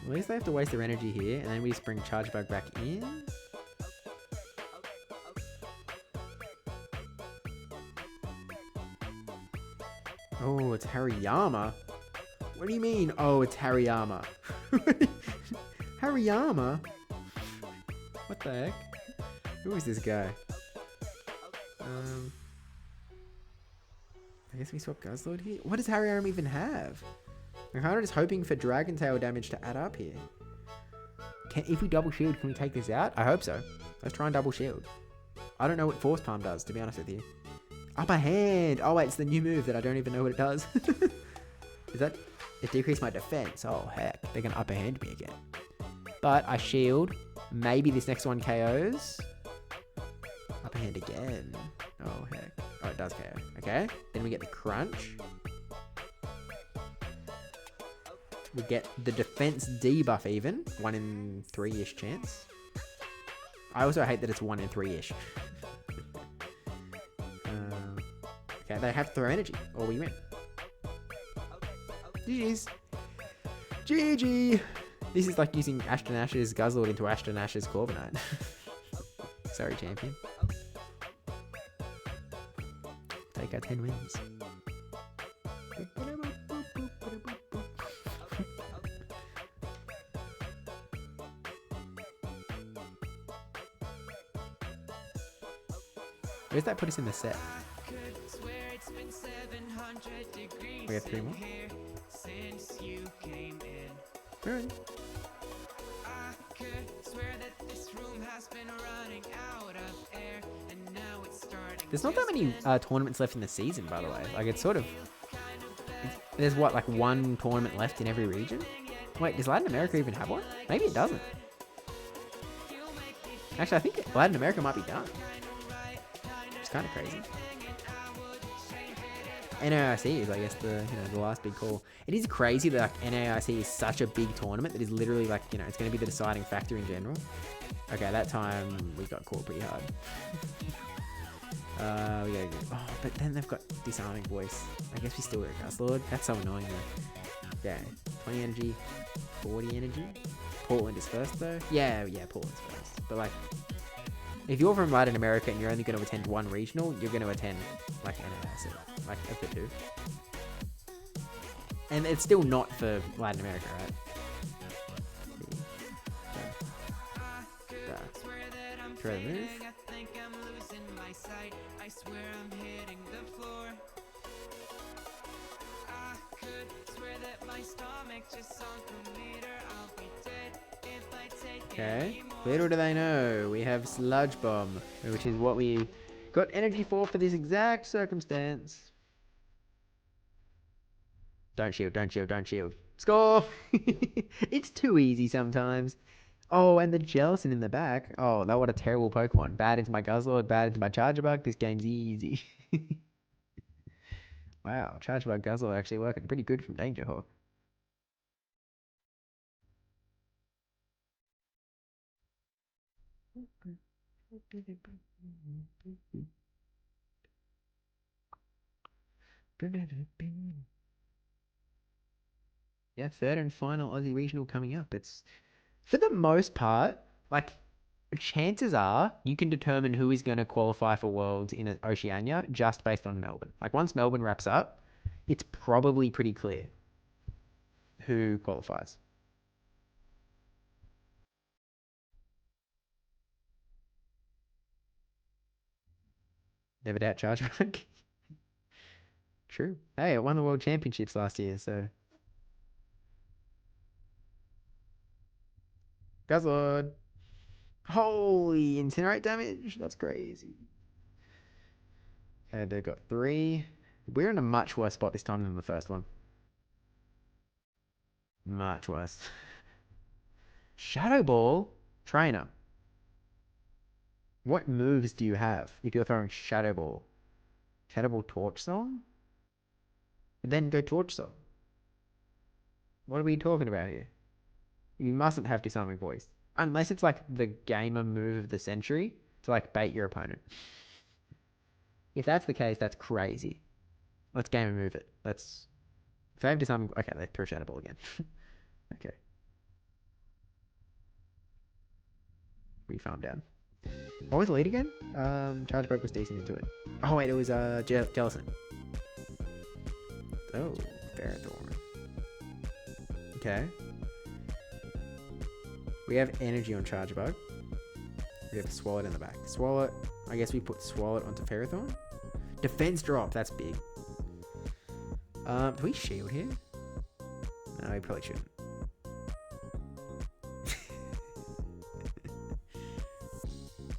At least they have to waste their energy here, and then we just bring Charge Bug back in. Oh, it's Hariyama. What do you mean? Oh, it's Hariyama. Hariyama? What the heck? Who is this guy? I guess we swap Guzzlord here. What does Hariyama even have? I'm kind of just hoping for Dragon Tail damage to add up here. If we double shield, can we take this out? I hope so. Let's try and double shield. I don't know what Force Palm does, to be honest with you. Upper Hand! Oh wait, it's the new move that I don't even know what it does. Is that... It decreased my defense. Oh heck, they're going to Upper Hand me again. But I shield. Maybe this next one KOs. Upper Hand again. Oh heck. Oh, it does KO. Okay. Then we get the Crunch. We get the defense debuff even. 1 in 3-ish chance. I also hate that it's 1 in 3-ish. Okay, they have to throw energy, or we win. GG's. GG! This is like using Ashton Ash's Guzzlord into Ashton Ash's Corviknight. Sorry, champion. take our 10 wins. Where's that put us in the set? We have 3 more. Alright. There's not that many tournaments left in the season, by the way. Like, it's sort of... there's what, like 1 tournament left in every region? Wait, does Latin America even have one? Maybe it doesn't. Actually, I think Latin America might be done. It's kind of crazy. NAIC is, I guess, the last big call. It is crazy that like NAIC is such a big tournament that is literally like, it's going to be the deciding factor in general. Okay, that time we got caught pretty hard. We gotta go. Oh, but then they've got disarming voice. I guess we still go Gust Lord. That's so annoying though. Yeah, 20 energy, 40 energy. Portland is first though. Yeah, Portland's first. But like, if you're from Latin America and you're only going to attend 1 regional, you're going to attend like NAIC, like of the 2. And it's still not for Latin America, right? Try to move. Okay, little do they know, we have Sludge Bomb, which is what we got energy for this exact circumstance. Don't shield, don't shield, don't shield. Score! It's too easy sometimes. Oh, and the Jellicent in the back. Oh, that what a terrible Pokemon. Bad into my Guzzlord, bad into my Charjabug. This game's easy. Wow, Charjabug Guzzlord actually working pretty good from Danger Hawk. Yeah, third and final Aussie regional coming up. It's, for the most part, like, chances are you can determine who is going to qualify for Worlds in Oceania just based on Melbourne. Like, once Melbourne wraps up, it's probably pretty clear who qualifies. Never doubt Chargeback. True. Hey, it won the World Championships last year, so... Guzzlord. Holy incinerate damage. That's crazy. And they've got 3. We're in a much worse spot this time than the first one. Much worse. Shadow Ball? Trainer. What moves do you have if you're throwing Shadow Ball? Shadow Ball Torch Song? And then go Torch Song. What are we talking about here? You mustn't have Disarming Voice. Unless it's like the gamer move of the century to like bait your opponent. If that's the case, that's crazy. Let's gamer move it. Let's... If they have Disarming... Okay, they throw Shadow Ball again. Okay. We farm down. What was the lead again? Chargeback was decent into it. Oh wait, it was Jellicent. Oh, Ferrothorn. Okay. We have energy on Chargebug. We have Swallow in the back. Swallow, I guess we put Swallow onto Ferrothorn. Defense drop, that's big. Do we shield here? No, we probably shouldn't.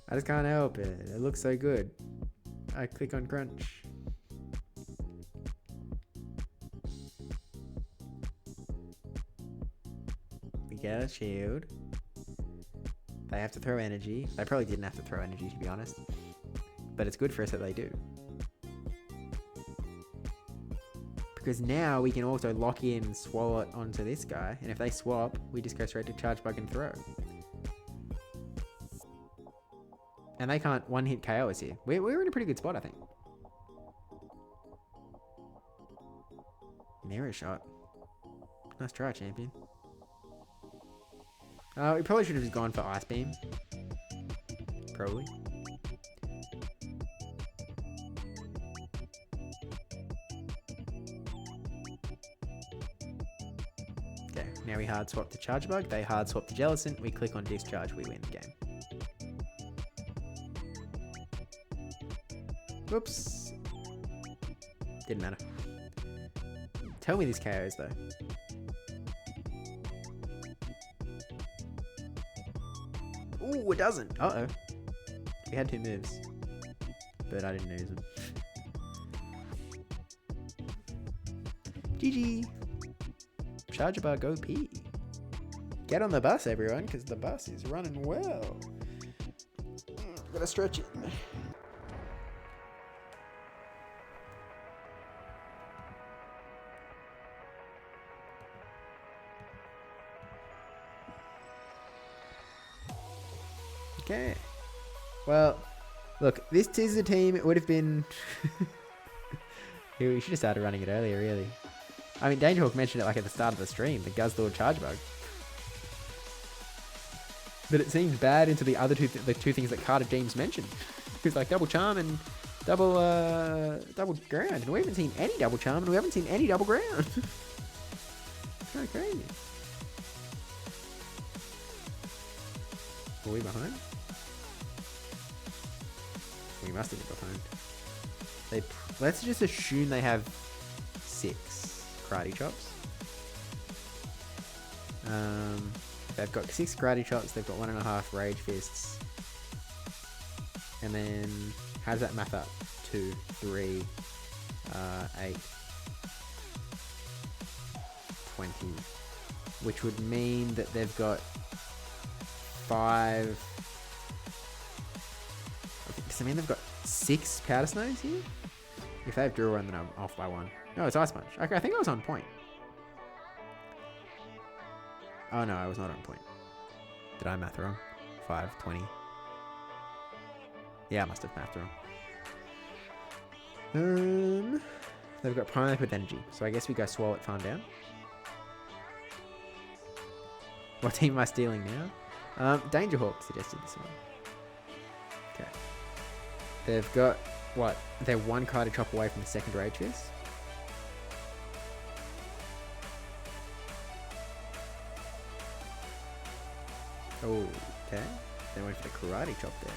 I just can't help it. It looks so good. I click on crunch. We get a shield. They have to throw energy. They probably didn't have to throw energy, to be honest. But it's good for us that they do. Because now we can also lock in Swallow it onto this guy. And if they swap, we just go straight to Chargebug and throw. And they can't one-hit KO us here. We're in a pretty good spot, I think. Mirror shot. Nice try, champion. We probably should have just gone for Ice Beam. Probably. Now we hard swap to Charge Bug. They hard swap to Jellicent. We click on Discharge. We win the game. Whoops. Didn't matter. Tell me this KOs though. Ooh, it doesn't. Uh-oh. We had 2 moves. But I didn't use them. GG. Charge Bug OP. Get on the bus, everyone, because the bus is running well. Gotta stretch it. Okay. Well, look, this is a team. It would have been... We should have started running it earlier, really. I mean, Dangerhawk mentioned it like at the start of the stream, the Guzzlord Charge Bug. But it seems bad into the other the two things that Carter James mentioned. It was like double charm and double ground. And we haven't seen any double charm and we haven't seen any double ground. It's kind of crazy. Are we behind? We must have been behind. Let's just assume they have 6 karate chops. They've got 6 karate chops. They've got 1.5 rage fists. And then how does that math up? 2, 3, 8, 20, which would mean that they've got 5. Does that mean they've got 6 powder snows here? If they have drill run, then I'm off by 1. No, it's ice punch. Okay, I think I was on point. Oh no, I was not on point. Did I math wrong? 5, 20. Yeah, I must have mathed wrong. They've got Prime with energy, so I guess we go Swallow Farm down. What team am I stealing now? Dangerhawk suggested this one. Okay. They've got, what? They're 1 karate chop away from the second Rage Fist. Oh, okay. They went for the karate chop there.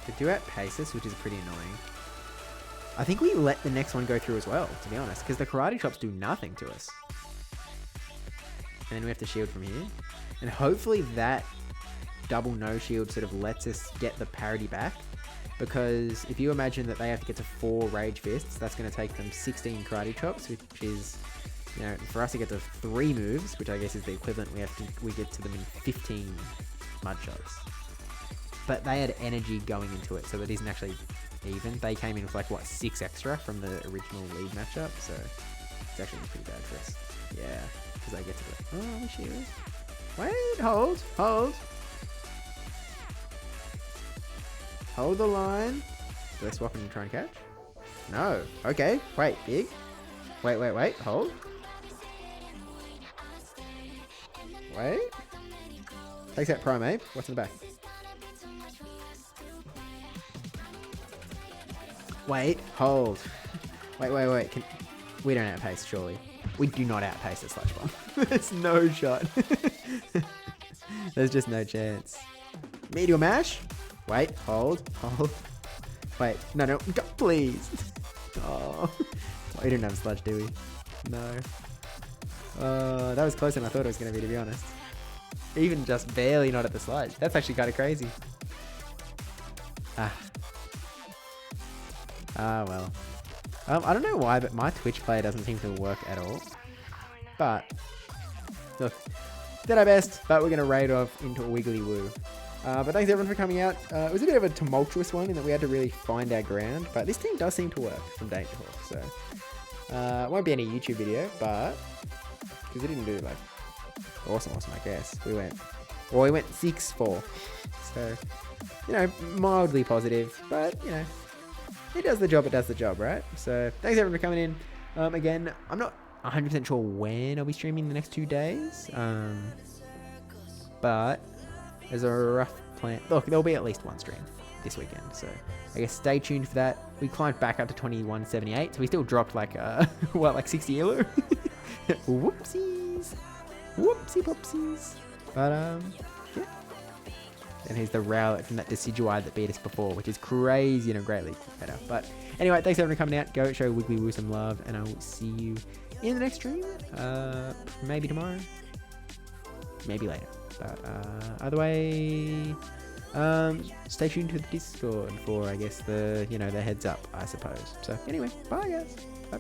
They do outpace us, which is pretty annoying. I think we let the next one go through as well, to be honest, because the karate chops do nothing to us. And then we have to shield from here. And hopefully that double no shield sort of lets us get the parity back. Because if you imagine that they have to get to 4 Rage Fists, that's going to take them 16 karate chops, which is, you know, for us to get to 3 moves, which I guess is the equivalent, we get to them in 15 mud chops. But they had energy going into it, so it isn't actually even. They came in with like, what, 6 extra from the original lead matchup, so it's actually pretty bad for us. Yeah, because I get to go, oh, shield. Wait, hold. Hold the line. Do they swap and try and catch? No. Okay. Wait, big. Wait. Hold. Wait. Takes out Prime Ape. What's in the back? Wait. Hold. Wait. We don't outpace, surely. We do not outpace the Sludge Bomb. There's no shot. There's just no chance. Meteor Mash. Wait, hold. Wait, no, go, please. Oh, we didn't have sludge, do we? No. That was closer than I thought it was going to be honest. Even just barely not at the sludge. That's actually kind of crazy. Well. I don't know why, but my Twitch player doesn't seem to work at all. But, look, did our best, but we're going to raid off into a wiggly woo. But thanks everyone for coming out. It was a bit of a tumultuous one in that we had to really find our ground, but this team does seem to work from Dangerhawk, so it won't be any YouTube video, but because it didn't do like awesome, I guess. We went 6-4, so you know, mildly positive, but you know, it does the job, right? So thanks everyone for coming in. Again, I'm not 100% sure when I'll be streaming the next 2 days, but there's a rough plan. Look, there'll be at least 1 stream. this weekend. So I guess stay tuned for that. We climbed back up to 2178, so we still dropped like like 60 elo. Whoopsies, whoopsie popsies. But yeah. And here's the Rowlet from that Decidueye that beat us before, which is crazy and a great league better. But anyway, thanks everyone for coming out. Go show Wiggly Woo some love, and I will see you in the next stream. Maybe tomorrow, maybe later. But either way, stay tuned to the Discord for, I guess, the the heads up, I suppose. So anyway, bye guys. Bye.